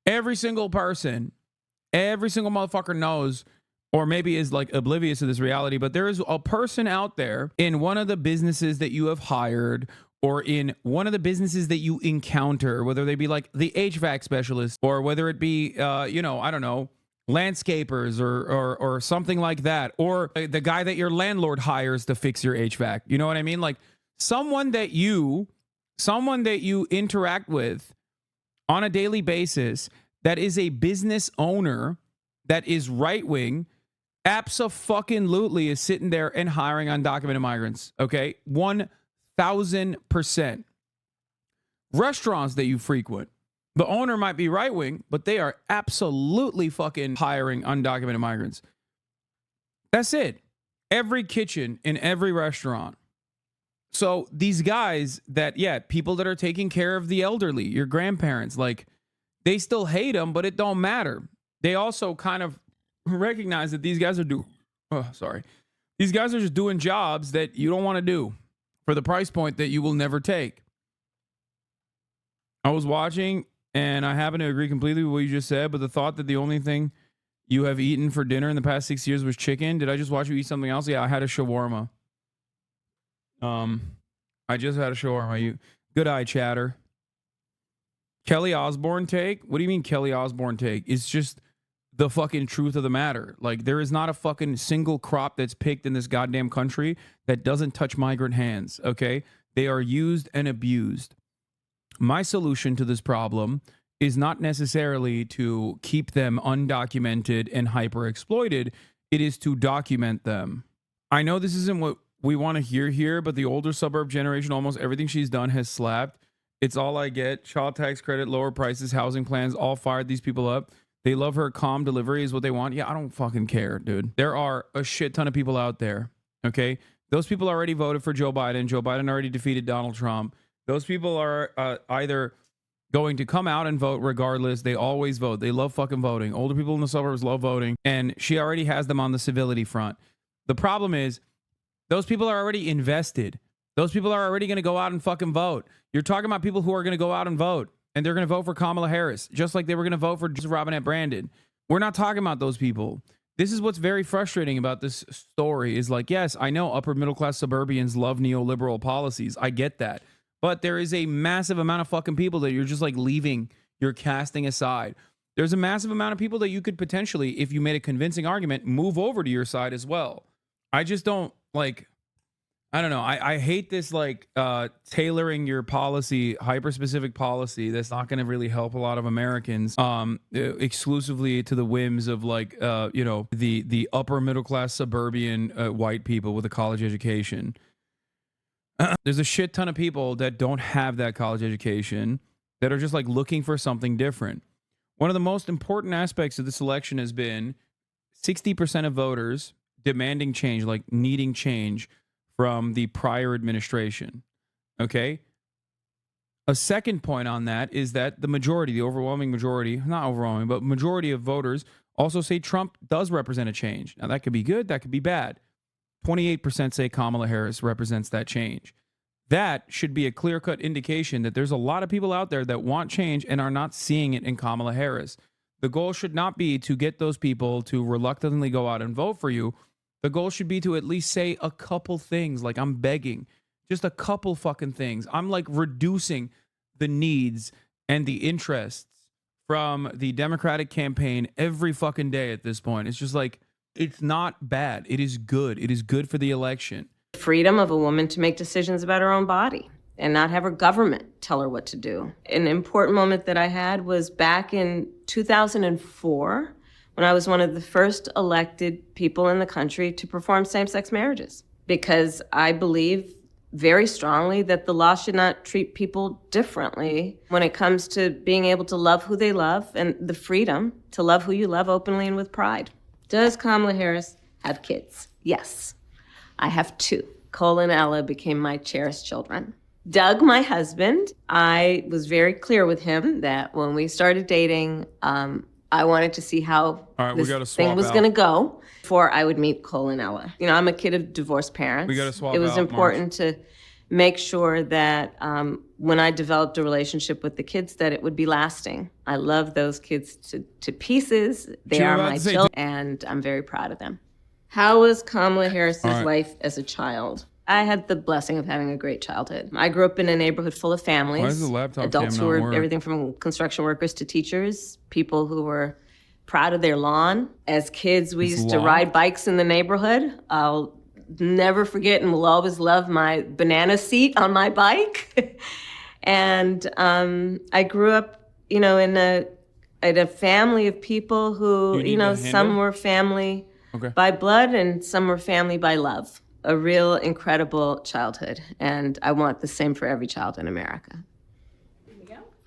Every single person, every single motherfucker knows, or maybe is like oblivious to this reality, but there is a person out there in one of the businesses that you have hired or in one of the businesses that you encounter, whether they be like the HVAC specialist or whether it be, I don't know, landscapers or something like that, or the guy that your landlord hires to fix your HVAC. You know what I mean? Like someone that you interact with on a daily basis that is a business owner that is right-wing, abso-fucking-lutely is sitting there and hiring undocumented migrants. Okay? 1,000%. Restaurants that you frequent, the owner might be right-wing, but they are absolutely fucking hiring undocumented migrants. That's it. Every kitchen in every restaurant. So these guys that, people that are taking care of the elderly, your grandparents, like, they still hate them, but it don't matter. They also kind of recognize that these guys are these guys are just doing jobs that you don't want to do for the price point that you will never take. I was watching, and I happen to agree completely with what you just said, but the thought that the only thing you have eaten for dinner in the past 6 years was chicken. Did I just watch you eat something else? Yeah, I had a shawarma. I just had a shawarma. Good eye, chatter. Kelly Osbourne take? What do you mean Kelly Osbourne take? It's just the fucking truth of the matter. Like, there is not a fucking single crop that's picked in this goddamn country that doesn't touch migrant hands, okay? They are used and abused. My solution to this problem is not necessarily to keep them undocumented and hyper-exploited. It is to document them. I know this isn't what we want to hear here, but the older suburb generation, almost everything she's done has slapped. It's all I get. Child tax credit, lower prices, housing plans, all fired these people up. They love her calm delivery is what they want. Yeah, I don't fucking care, dude. There are a shit ton of people out there, okay? Those people already voted for Joe Biden. Joe Biden already defeated Donald Trump. Those people are either going to come out and vote regardless. They always vote. They love fucking voting. Older people in the suburbs love voting. And she already has them on the civility front. The problem is those people are already invested. Those people are already going to go out and fucking vote. You're talking about people who are going to go out and vote. And they're going to vote for Kamala Harris, just like they were going to vote for Robinette Brandon. We're not talking about those people. This is what's very frustrating about this story is like, yes, I know upper middle class suburbians love neoliberal policies. I get that. But there is a massive amount of fucking people that you're just like leaving, you're casting aside. There's a massive amount of people that you could potentially, if you made a convincing argument, move over to your side as well. I just don't like, I don't know. I hate this like tailoring your policy, hyper-specific policy that's not going to really help a lot of Americans exclusively to the whims of like, the upper middle class suburban white people with a college education. There's a shit ton of people that don't have that college education that are just like looking for something different. One of the most important aspects of this election has been 60% of voters demanding change, like needing change from the prior administration. Okay. A second point on that is that the majority, the overwhelming majority, not overwhelming, but majority of voters also say Trump does represent a change. Now, that could be good, that could be bad. 28% say Kamala Harris represents that change. That should be a clear-cut indication that there's a lot of people out there that want change and are not seeing it in Kamala Harris. The goal should not be to get those people to reluctantly go out and vote for you. The goal should be to at least say a couple things, like I'm begging, just a couple fucking things. I'm like reducing the needs and the interests from the Democratic campaign every fucking day at this point. It's just like, it's not bad. It is good. It is good for the election. Freedom of a woman to make decisions about her own body and not have her government tell her what to do. An important moment that I had was back in 2004, when I was one of the first elected people in the country to perform same-sex marriages, because I believe very strongly that the law should not treat people differently when it comes to being able to love who they love and the freedom to love who you love openly and with pride. Does Kamala Harris have kids? Yes. I have 2. Cole and Ella became my cherished children. Doug, my husband, I was very clear with him that when we started dating, I wanted to see how this thing was going to go before I would meet Cole and Ella. You know, I'm a kid of divorced parents. We got to swap out. It was important to make sure that when I developed a relationship with the kids, that it would be lasting. I love those kids to pieces. They are my children, and I'm very proud of them. How was Kamala Harris's life as a child? I had the blessing of having a great childhood. I grew up in a neighborhood full of families. Why is the laptop adults who were everything from construction workers to teachers, people who were proud of their lawn. As kids, we used to ride bikes in the neighborhood. I'll never forget and will always love my banana seat on my bike. And I grew up, you know, in a family of people who, you know, some were family by blood and some were family by love. A real incredible childhood. And I want the same for every child in America.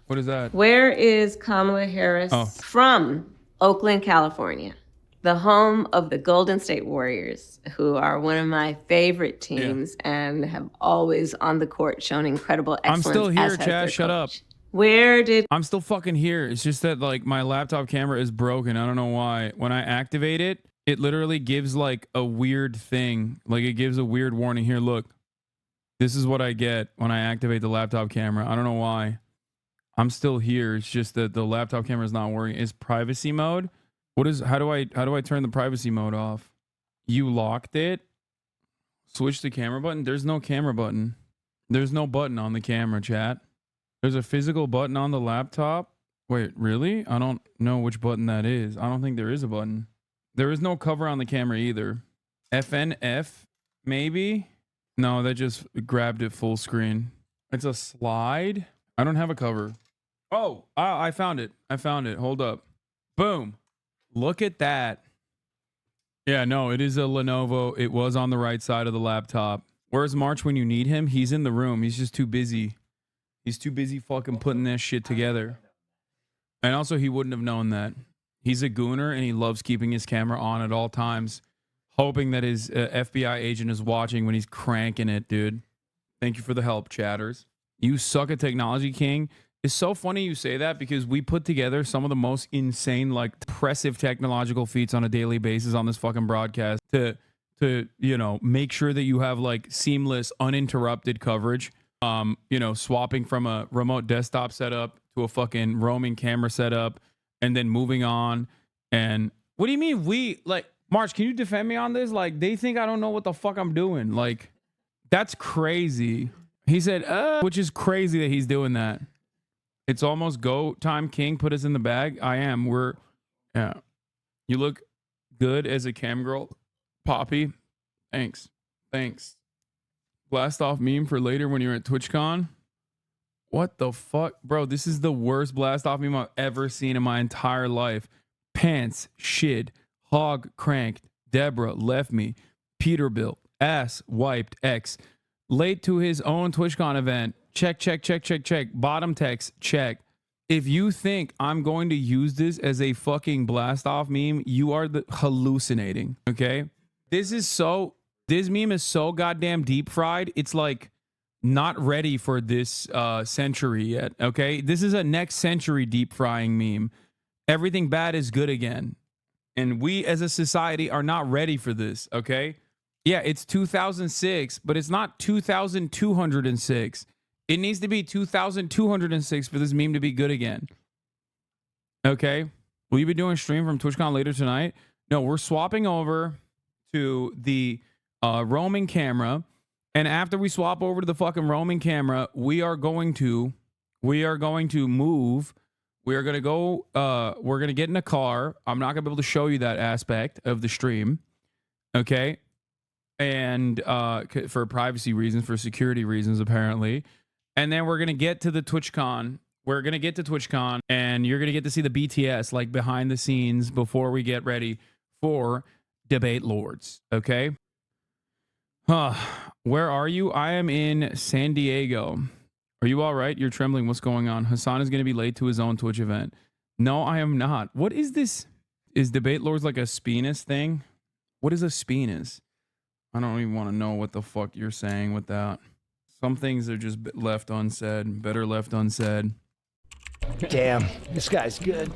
What is that? Where is Kamala Harris from? Oakland, California, the home of the Golden State Warriors, who are one of my favorite teams and have always on the court shown incredible excellence. I'm still here, Chad. Shut up. I'm still fucking here. It's just that like my laptop camera is broken. I don't know why. When I activate it, it literally gives like a weird thing. Like it gives a weird warning. Here, look. This is what I get when I activate the laptop camera. I don't know why. I'm still here. It's just that the laptop camera is not working. It's privacy mode. How do I turn the privacy mode off? You locked it? Switch the camera button? There's no camera button. There's no button on the camera, chat. There's a physical button on the laptop. Wait, really? I don't know which button that is. I don't think there is a button. There is no cover on the camera either. FNF, maybe? No, that just grabbed it full screen. It's a slide. I don't have a cover. Oh, I found it. I found it. Hold up. Boom. Look at that. Yeah, no, it is a Lenovo. It was on the right side of the laptop. Where's March when you need him? He's in the room. He's just too busy. He's too busy fucking putting this shit together. And also, he wouldn't have known that. He's a gooner, and he loves keeping his camera on at all times, hoping that his FBI agent is watching when he's cranking it, dude. Thank you for the help, chatters. You suck at technology, King. It's so funny you say that because we put together some of the most insane, like, impressive technological feats on a daily basis on this fucking broadcast to you know, make sure that you have, like, seamless, uninterrupted coverage. You know, swapping from a remote desktop setup to a fucking roaming camera setup and then moving on. And what do you mean we, like, March, can you defend me on this? Like, they think I don't know what the fuck I'm doing. Like, that's crazy. He said, which is crazy that he's doing that. It's almost go time, King. Put us in the bag. I am. Yeah. You look good as a cam girl, Poppy. Thanks. Blast off meme for later when you're at TwitchCon. What the fuck? Bro, this is the worst blast off meme I've ever seen in my entire life. Pants, shit, hog cranked, Deborah left me, Peterbilt, ass wiped, X. Late to his own TwitchCon event. Check. Bottom text, check. If you think I'm going to use this as a fucking blast off meme, you are hallucinating. Okay. This meme is so goddamn deep fried. It's like not ready for this century yet. Okay. This is a next century deep frying meme. Everything bad is good again. And we as a society are not ready for this. Okay. Yeah, it's 2006, but it's not 2206. It needs to be 2206 for this meme to be good again. Okay. Will you be doing a stream from TwitchCon later tonight? No, we're swapping over to the roaming camera. And after we swap over to the fucking roaming camera, we are going to move. We are going to go, we're going to get in a car. I'm not going to be able to show you that aspect of the stream. Okay. And for privacy reasons, for security reasons, apparently. And then we're going to get to the TwitchCon. We're going to get to TwitchCon, and you're going to get to see the BTS, like, behind the scenes before we get ready for Debate Lords. Okay? Where are you? I am in San Diego. Are you all right? You're trembling. What's going on? Hassan is going to be late to his own Twitch event. No, I am not. What is this? Is Debate Lords like a Speenus thing? What is a Speenus? I don't even want to know what the fuck you're saying with that. Some things are just left unsaid, better left unsaid. Damn, this guy's good.